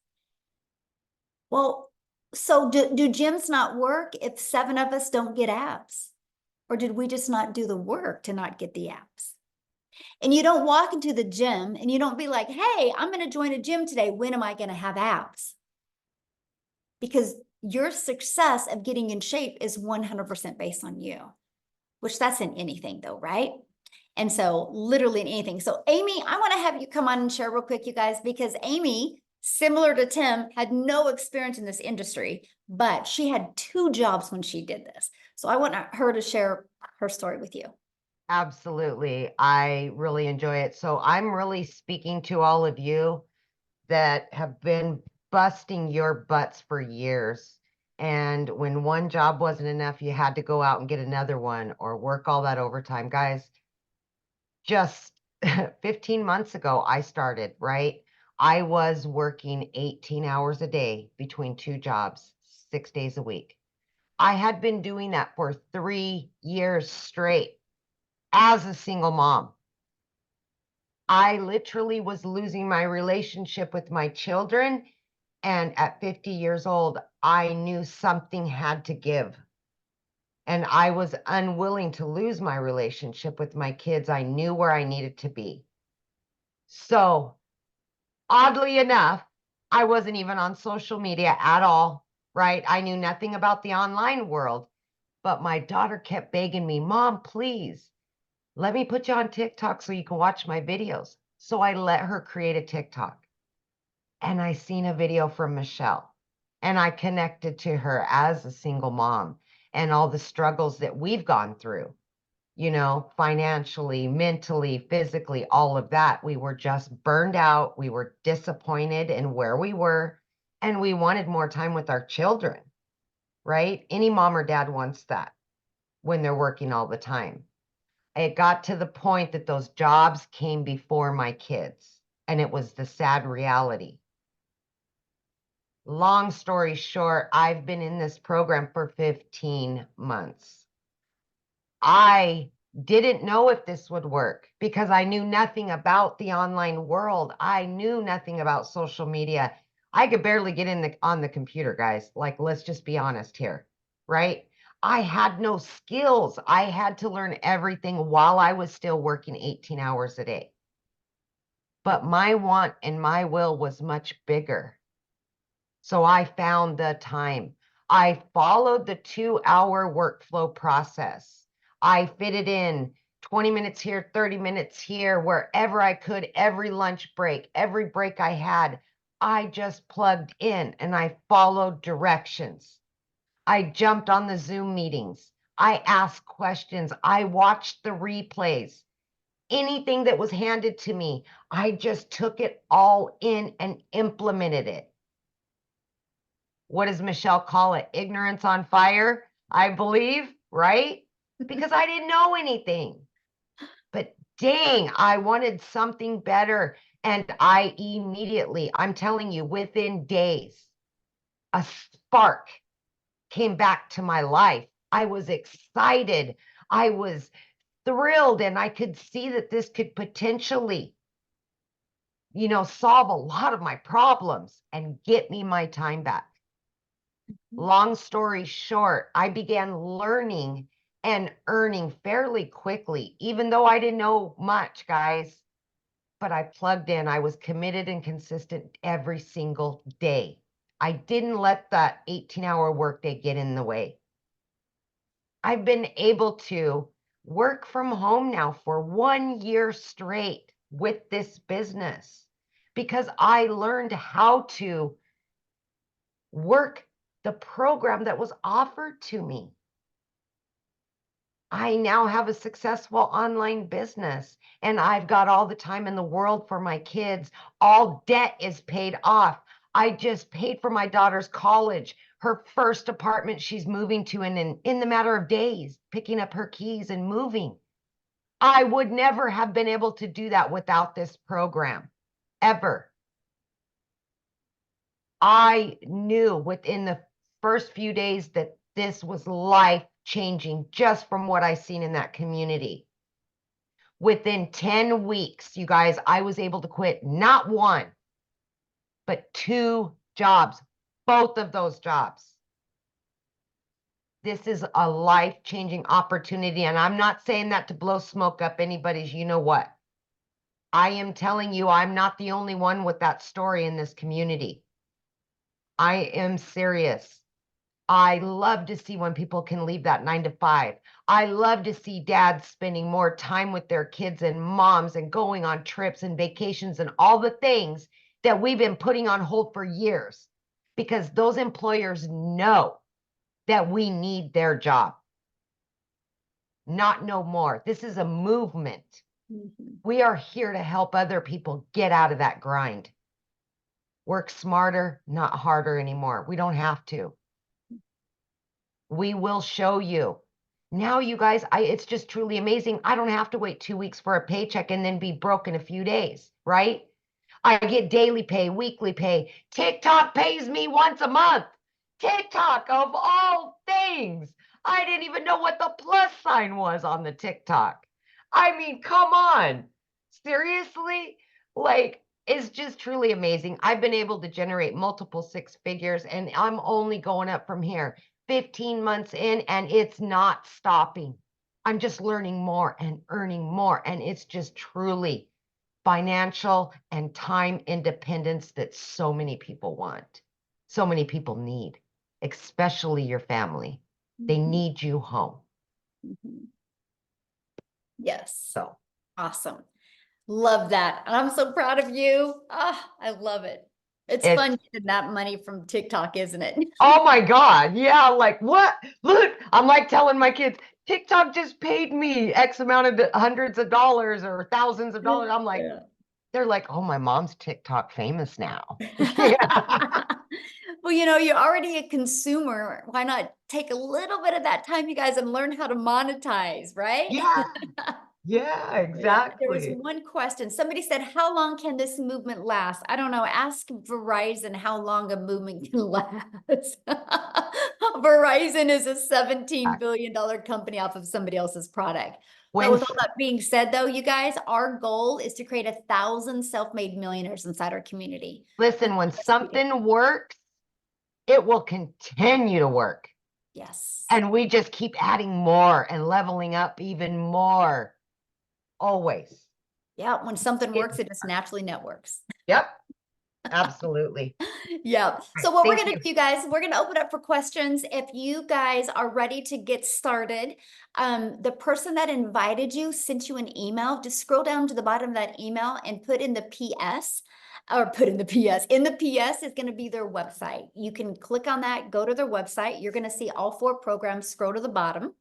Well, so do gyms not work if 7 of us don't get abs? Or did we just not do the work to not get the abs? And you don't walk into the gym and you don't be like, hey, I'm going to join a gym today. When am I going to have abs? Because your success of getting in shape is 100% based on you, which that's in anything though, right? And so literally in anything. So Amy, I want to have you come on and share real quick, you guys, because Amy, similar to Tim, had no experience in this industry, but she had 2 jobs when she did this. So I want her to share her story with you. Absolutely. I really enjoy it. So I'm really speaking to all of you that have been busting your butts for years. And when one job wasn't enough, you had to go out and get another one or work all that overtime. Guys, just 15 months ago, I started, right? I was working 18 hours a day between 2 jobs, 6 days a week. I had been doing that for 3 years straight as a single mom. I literally was losing my relationship with my children. And at 50 years old, I knew something had to give. And I was unwilling to lose my relationship with my kids. I knew where I needed to be. So, oddly enough, I wasn't even on social media at all, right? I knew nothing about the online world, but my daughter kept begging me, Mom, please, let me put you on TikTok so you can watch my videos. So I let her create a TikTok. And I seen a video from Michelle, and I connected to her as a single mom and all the struggles that we've gone through, you know, financially, mentally, physically, all of that. We were just burned out. We were disappointed in where we were, and we wanted more time with our children, right? Any mom or dad wants that when they're working all the time. It got to the point that those jobs came before my kids, and it was the sad reality. Long story short, I've been in this program for 15 months. I didn't know if this would work because I knew nothing about the online world. I knew nothing about social media. I could barely get on the computer, guys. Like, let's just be honest here, right? I had no skills. I had to learn everything while I was still working 18 hours a day. But my want and my will was much bigger. So I found the time. I followed the 2-hour workflow process. I fitted in 20 minutes here, 30 minutes here, wherever I could, every lunch break, every break I had. I just plugged in and I followed directions. I jumped on the Zoom meetings. I asked questions. I watched the replays. Anything that was handed to me, I just took it all in and implemented it. What does Michelle call it? Ignorance on fire, I believe, right? Because I didn't know anything. But dang, I wanted something better. And I immediately, I'm telling you, within days, a spark came back to my life. I was excited. I was thrilled. And I could see that this could potentially, you know, solve a lot of my problems and get me my time back. Long story short, I began learning and earning fairly quickly, even though I didn't know much, guys. but I plugged in. I was committed and consistent every single day. I didn't let that 18-hour workday get in the way. I've been able to work from home now for 1 year straight with this business because I learned how to work the program that was offered to me. I now have a successful online business and I've got all the time in the world for my kids. All debt is paid off. I just paid for my daughter's college, her first apartment she's moving to in the matter of days, picking up her keys and moving. I would never have been able to do that without this program, ever. I knew within the first few days that this was life changing just from what I seen in that community. Within 10 weeks, you guys, I was able to quit not one, but 2 jobs, both of those jobs. This is a life-changing opportunity, and I'm not saying that to blow smoke up anybody's, you know what. I am telling you, I'm not the only one with that story in this community. I am serious. I love to see when people can leave that 9 to 5. I love to see dads spending more time with their kids and moms and going on trips and vacations and all the things that we've been putting on hold for years because those employers know that we need their job. Not no more. This is a movement. We are here to help other people get out of that grind. Work smarter, not harder anymore. We don't have to. We will show you. Now, you guys, it's just truly amazing. I don't have to wait 2 weeks for a paycheck and then be broke in a few days, right? I get daily pay, weekly pay. TikTok pays me once a month. TikTok, of all things. I didn't even know what the plus sign was on the TikTok. I mean, come on. Seriously? Like, it's just truly amazing. I've been able to generate multiple 6 figures, and I'm only going up from here. 15 months in, and it's not stopping. I'm just learning more and earning more, and it's just truly financial and time independence that so many people want, so many people need, especially your family. They need you home. Yes. So Awesome. Love that. And I'm so proud of you. Ah, I love it. It's It's- fun getting that money from TikTok, isn't it? oh my God. Yeah. Like what? Look, I'm like telling my kids, TikTok just paid me X amount of hundreds of dollars or thousands of dollars. I'm like, Yeah. they're like, oh, my mom's TikTok famous now. Well, you're already a consumer. Why not take a little bit of that time, you guys, and learn how to monetize, right? Yeah. Yeah, Yeah. There was exactly. one question. Somebody said, how long can this movement last? I don't know. Ask Verizon how long a movement can last. Verizon is a $17 billion company off of somebody else's product. But When with all that being said, though, you guys, our goal is to create 1,000 self-made millionaires inside our community. listen, when something works, it will continue to work. Yes. And we just keep adding more and leveling up even more. Always. Yeah, when something works, it just naturally networks. Yep. Absolutely. Yeah. So what we're Thank going to you. do, you guys, we're going to open up for questions. If you guys are ready to get started, the person that invited you sent you an email. Just scroll down to the bottom of that email and put in the PS, or put in the PS. In the PS is going to be their website. You can click on that, go to their website. You're going to see all 4 programs. Scroll to the bottom.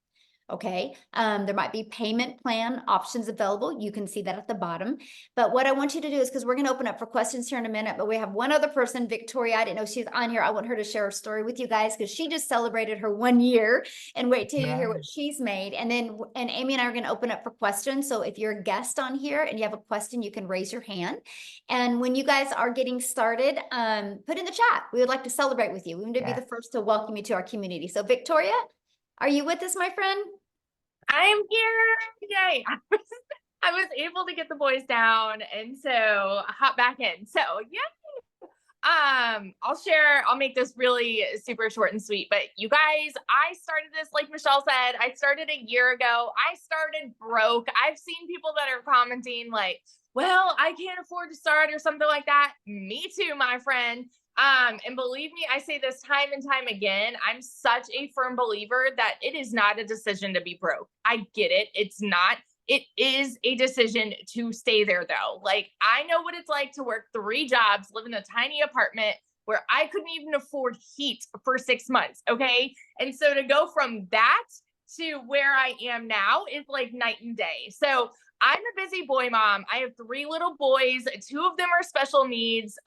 Okay. There might be payment plan options available. You can see that at the bottom. But what I want you to do is, because we're going to open up for questions here in a minute, but we have one other person, Victoria. I didn't know she's on here. I want her to share her story with you guys because she just celebrated her 1 year, and wait till you hear what she's made. And then, and Amy and I are going to open up for questions. So if you're a guest on here and you have a question, you can raise your hand. And when you guys are getting started, put in the chat. We would like to celebrate with you. We want to be the first to welcome you to our community. So Victoria, are you with us, my friend? I'm here. Yay. I was able to get the boys down and so hop back in. So yeah. I'll make this really super short and sweet, but you guys, I started this, like Michelle said, I started a year ago. I started broke. I've seen people that are commenting like, well, I can't afford to start or something like that. Me too, my friend. And believe me, I say this time and time again, I'm such a firm believer that it is not a decision to be broke. I get it. It's not. It is a decision to stay there though. Like I know what it's like to work 3 jobs, live in a tiny apartment where I couldn't even afford heat for 6 months. Okay. And so to go from that to where I am now is like night and day. So I'm a busy boy mom. I have 3 little boys. 2 of them are special needs.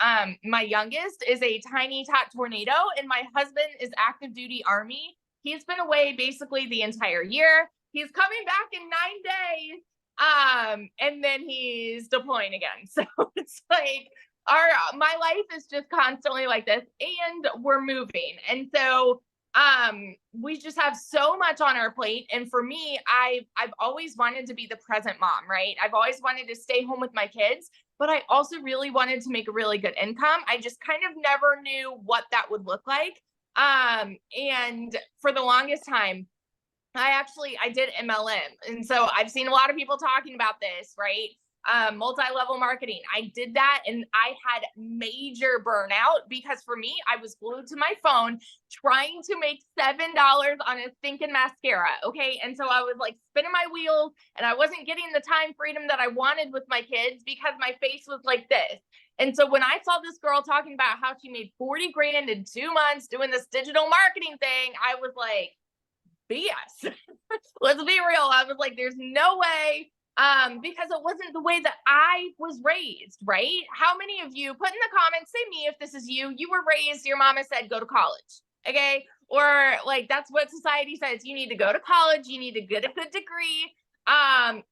My youngest is a tiny tot tornado, and my husband is active duty Army. He's been away basically the entire year. He's coming back in 9 days. And then he's deploying again. So it's like my life is just constantly like this, and we're moving. And so we just have so much on our plate. And for me, I've always wanted to be the present mom, right? I've always wanted to stay home with my kids, but I also really wanted to make a really good income. I just kind of never knew what that would look like. And for the longest time, I did MLM. And so I've seen a lot of people talking about this, right? Multi-level marketing. I did that and I had major burnout because for me, I was glued to my phone trying to make $7 on a stinking mascara. Okay. And so I was like spinning my wheels and I wasn't getting the time freedom that I wanted with my kids because my face was like this. And so when I saw this girl talking about how she made 40 grand in 2 months doing this digital marketing thing, I was like, BS. Let's be real. I was like, there's no way. Because it wasn't the way that I was raised, right? How many of you put in the comments, say me if this is you were raised, your mama said, go to college. Okay. Or like, that's what society says. You need to go to college. You need to get a good degree. And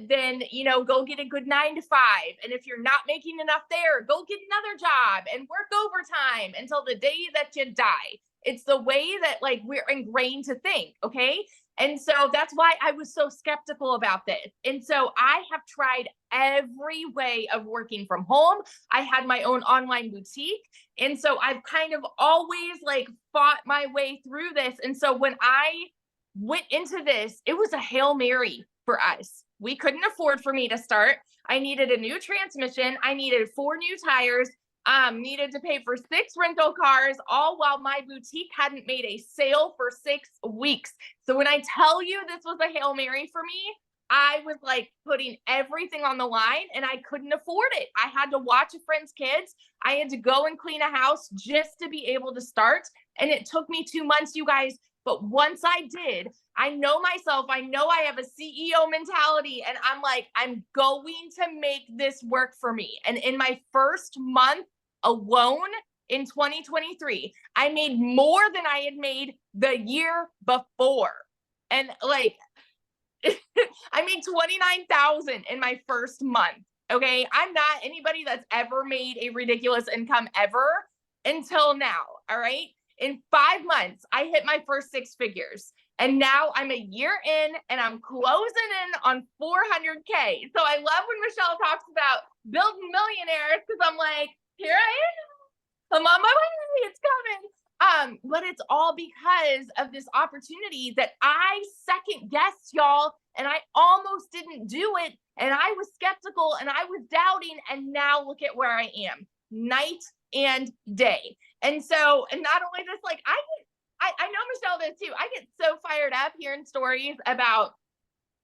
then, go get a good 9 to 5. And if you're not making enough there, go get another job and work overtime until the day that you die. It's the way that like we're ingrained to think. Okay. And so that's why I was so skeptical about this. And so I have tried every way of working from home. I had my own online boutique. And so I've kind of always like fought my way through this. And so when I went into this, it was a Hail Mary for us. We couldn't afford for me to start. I needed a new transmission. I needed 4 new tires. Needed to pay for 6 rental cars, all while my boutique hadn't made a sale for 6 weeks. So when I tell you this was a Hail Mary for me, I was like putting everything on the line and I couldn't afford it. I had to watch a friend's kids. I had to go and clean a house just to be able to start. And it took me 2 months, you guys. But once I did, I know myself. I know I have a CEO mentality and I'm like, I'm going to make this work for me. And in my first month alone in 2023, I made more than I had made the year before. And like, I made 29,000 in my first month. Okay. I'm not anybody that's ever made a ridiculous income ever until now. All right. In 5 months, I hit my first 6 figures. And now I'm a year in and I'm closing in on 400K. So I love when Michelle talks about building millionaires because I'm like, here I am. I'm on my way. It's coming. But it's all because of this opportunity that I second guessed, y'all, and I almost didn't do it. And I was skeptical and I was doubting. And now look at where I am, night and day. And so, and not only this, like I know Michelle does too. I get so fired up hearing stories about.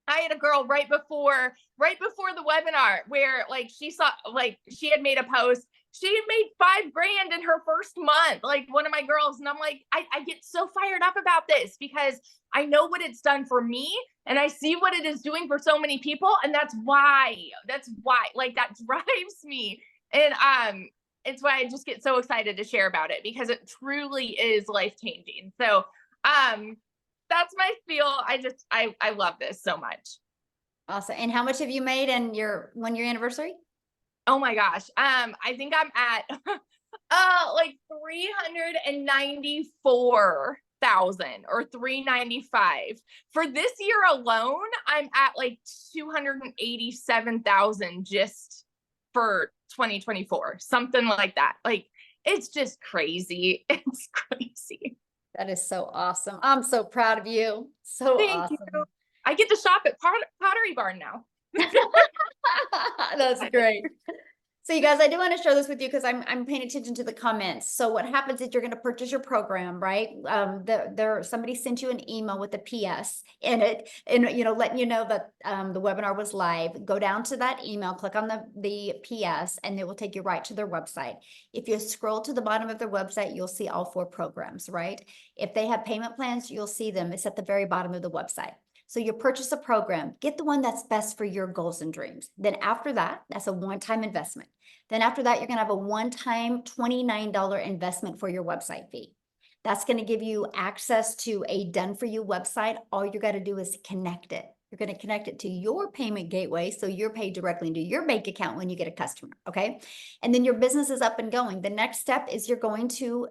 I had a girl right before the webinar where like she saw, like she had made a post. She made $5 grand in her first month, like one of my girls. And I'm like, I get so fired up about this because I know what it's done for me and I see what it is doing for so many people. And that's why like that drives me. And it's why I just get so excited to share about it because it truly is life-changing. So that's my spiel. I love this so much. Awesome. And how much have you made in your 1-year anniversary? Oh my gosh. I think I'm at like 394,000 or 395. For this year alone, I'm at like 287,000 just for 2024, something like that. Like It's just crazy. It's crazy. That is so awesome. I'm so proud of you. So Thank you. awesome. I get to shop at Pottery Barn now. That's great. So you guys, I do want to share this with you because I'm paying attention to the comments. So what happens is you're going to purchase your program, right? Somebody sent you an email with a PS in it, and letting you know that the webinar was live. Go down to that email, click on the PS, and it will take you right to their website. If you scroll to the bottom of their website, you'll see all 4 programs, right? If they have payment plans, you'll see them. It's at the very bottom of the website. So you purchase a program, get the one that's best for your goals and dreams. Then after that, that's a one-time investment. Then after that, you're gonna have a one-time $29 investment for your website fee. That's gonna give you access to a done-for-you website. All you gotta do is connect it. You're gonna connect it to your payment gateway, so you're paid directly into your bank account when you get a customer, okay? And then your business is up and going. The next step is you're going to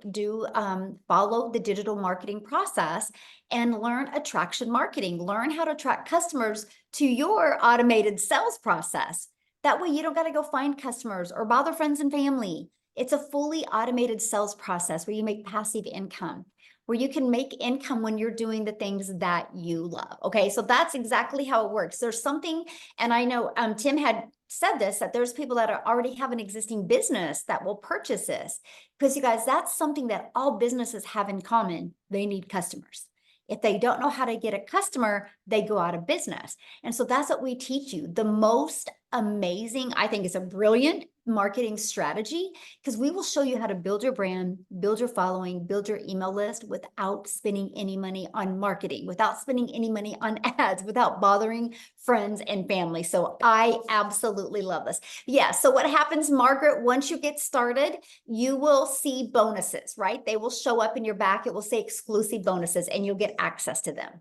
follow the digital marketing process and learn attraction marketing. Learn how to attract customers to your automated sales process. That way you don't got to go find customers or bother friends and family. It's a fully automated sales process where you make passive income, where you can make income when you're doing the things that you love. Okay, so that's exactly how it works. There's something, and I know Tim had said this, that there's people that already have an existing business that will purchase this. Because you guys, that's something that all businesses have in common. They need customers. If they don't know how to get a customer, they go out of business. And so that's what we teach you. The most amazing, I think it's a brilliant marketing strategy, because we will show you how to build your brand, build your following, build your email list without spending any money on marketing, without spending any money on ads, without bothering friends and family. So I absolutely love this. Yeah. So what happens, Margaret, once you get started, you will see bonuses, right? They will show up in your back. It will say exclusive bonuses and you'll get access to them.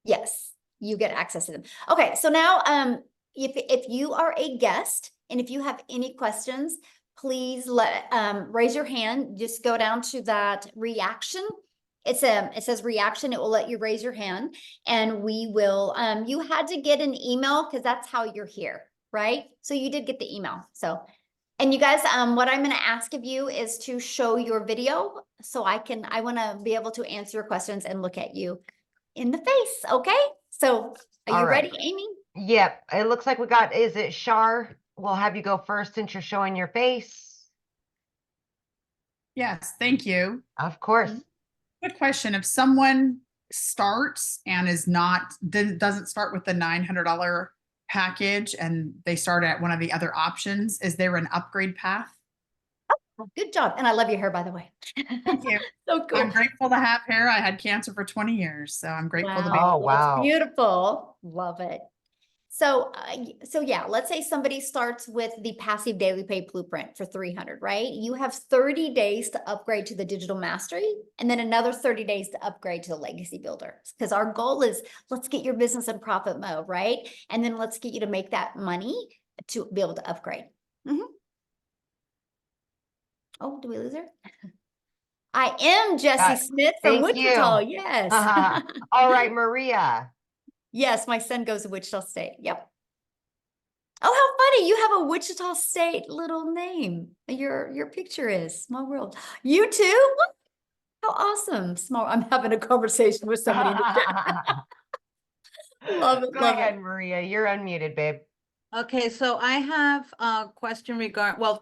Yes, you get access to them. Okay. So now, if you are a guest and if you have any questions, please raise your hand. Just go down to that reaction. It says reaction. It will let you raise your hand, and we will. You had to get an email because that's how you're here, right? So you did get the email. So, and you guys, what I'm going to ask of you is to show your video so I want to be able to answer your questions and look at you in the face. Okay. So are you ready, Amy? Yep. It looks like we got, is it Shar? We'll have you go first since you're showing your face. Yes, thank you. Of course. Good question. If someone starts and doesn't start with the $900 package and they start at one of the other options, is there an upgrade path? Oh, good job. And I love your hair, by the way. Thank you. So cool. I'm grateful to have hair. I had cancer for 20 years, so I'm grateful to be. Oh, wow. That's beautiful. Love it. So, yeah, let's say somebody starts with the passive daily pay blueprint for 300, right? You have 30 days to upgrade to the digital mastery and then another 30 days to upgrade to the legacy builder. Because our goal is let's get your business in profit mode, right? And then let's get you to make that money to be able to upgrade. Oh, do we lose her? I am Jessie Smith from Wichita. Yes. All right, Maria. Yes, my son goes to Wichita State. Yep. Oh, how funny. You have a Wichita State little name. Your picture is Small World. You too? What? How awesome. Small. I'm having a conversation with somebody. Love it. Go ahead, Maria. You're unmuted, babe. Okay, so I have a question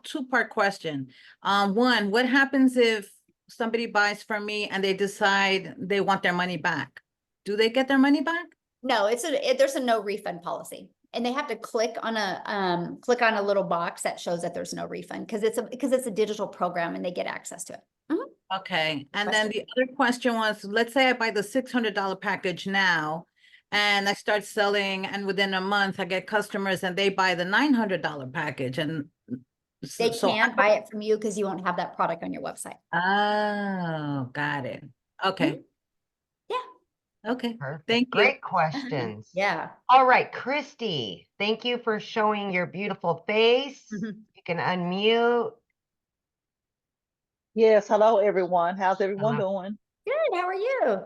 two-part question. One, what happens if somebody buys from me and they decide they want their money back? Do they get their money back? No, there's a no refund policy, and they have to click on a little box that shows that there's no refund because it's a digital program and they get access to it. Okay, and then the other question was, let's say I buy the $600 package now and I start selling, and within a month I get customers and they buy the $900 package, and they can't buy it from you because you won't have that product on your website. Oh, got it. Okay. Okay. Perfect. Thank you. Great questions. Yeah. All right, Christy, thank you for showing your beautiful face. You can unmute. Yes, hello everyone. How's everyone doing? Good. How are you?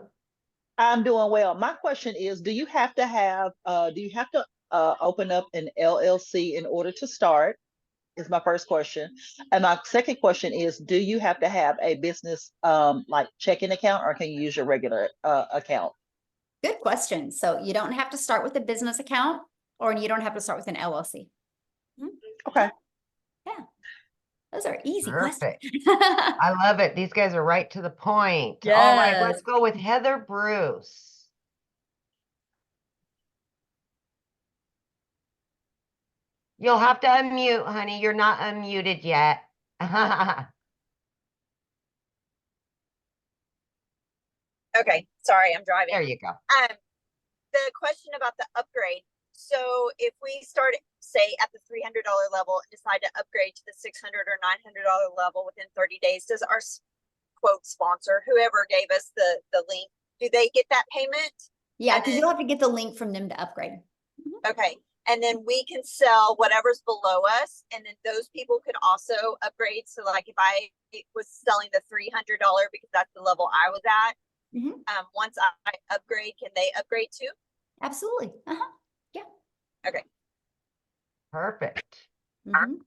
I'm doing well. My question is, do you have to open up an LLC in order to start? is my first question. And my second question is, do you have to have a business like checking account, or can you use your regular account? Good question. So you don't have to start with a business account, or you don't have to start with an LLC. Okay. Yeah. Those are easy questions. Perfect. I love it. These guys are right to the point. All right, Yes. let's go with Heather Bruce. You'll have to unmute, honey. You're not unmuted yet. Okay, sorry, I'm driving. There you go. The question about the upgrade. So if we start, say, at the $300 level and decide to upgrade to the $600 or $900 level within 30 days, does our quote sponsor, whoever gave us the link, do they get that payment? Yeah, And because then- you'll have to get the link from them to upgrade. Okay, and then we can sell whatever's below us, and then those people could also upgrade. So like if I was selling the $300 because that's the level I was at, Mhm. once I upgrade, can they upgrade too? Absolutely. Perfect. Mhm.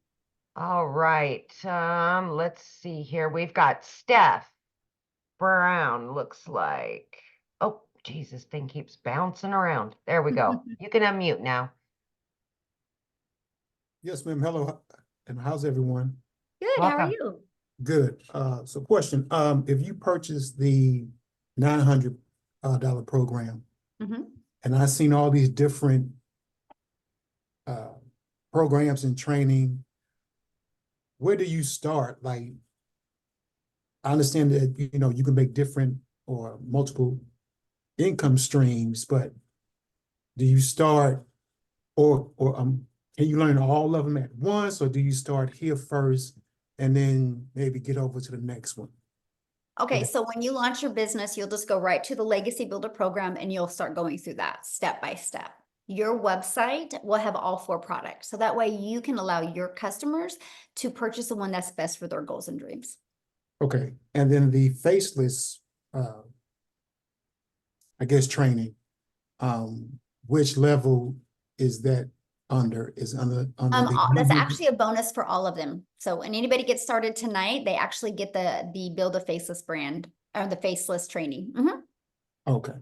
All right. Let's see here. We've got Steph Brown, looks like. Oh, geez, this thing keeps bouncing around. There we go. You can unmute now. Yes, ma'am. Hello, and how's everyone? Good. How are Welcome. you? Good. So question, if you purchase the $900 program, Mhm. and I've seen all these different programs and training, where do you start? Like, I understand that, you can make different or multiple income streams, but do you start or can you learn all of them at once, or do you start here first and then maybe get over to the next one? Okay, Okay. so when you launch your business, you'll just go right to the Legacy Builder program and you'll start going through that step by step. Your website will have all 4 products. So that way you can allow your customers to purchase the one that's best for their goals and dreams. Okay, and then the faceless, I guess, training, which level is that under? Is under the That's actually a bonus for all of them. So when anybody gets started tonight, they actually get the Build a Faceless brand or the faceless training. Mhm. Okay.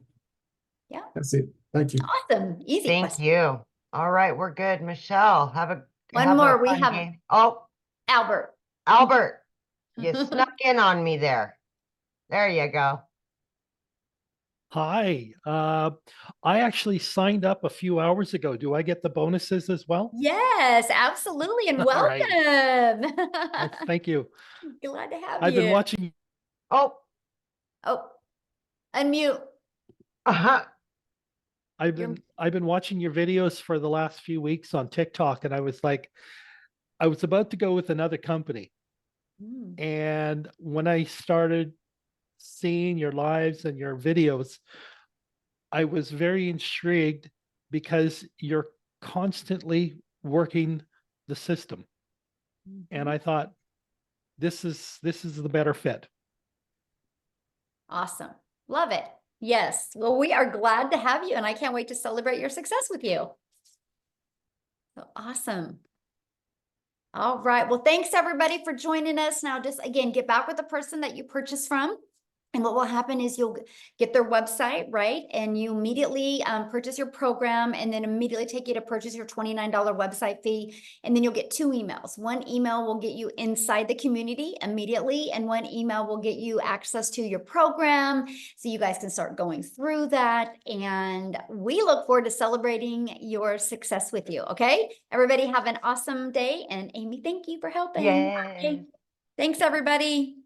Yeah. That's it. Thank you. Awesome. Easy Thank question. you. All right, we're good. Michelle, have One a more. We fun have game. Oh, Albert. Albert, you snuck in on me there. There you go. Hi, I actually signed up a few hours ago. Do I get the bonuses as well? Yes, absolutely. And All right. welcome. Thank you. Glad to have I've you. been watching. Oh, Oh, unmute. uh-huh. I've You're- been watching your videos for the last few weeks on TikTok, and I was about to go with another company. Mm. And when I started seeing your lives and your videos, I was very intrigued because you're constantly working the system. And I thought this is the better fit. Awesome. Love it. Yes. Well, we are glad to have you, and I can't wait to celebrate your success with you. So awesome. All right. Well, thanks everybody for joining us. Now, just again, get back with the person that you purchased from. And what will happen is you'll get their website, right? And you immediately purchase your program, and then immediately take you to purchase your $29 website fee. And then you'll get 2 emails. One email will get you inside the community immediately, and one email will get you access to your program. So you guys can start going through that. And we look forward to celebrating your success with you. Okay. Everybody have an awesome day. And Amy, thank you for helping. Yay. Thanks, everybody.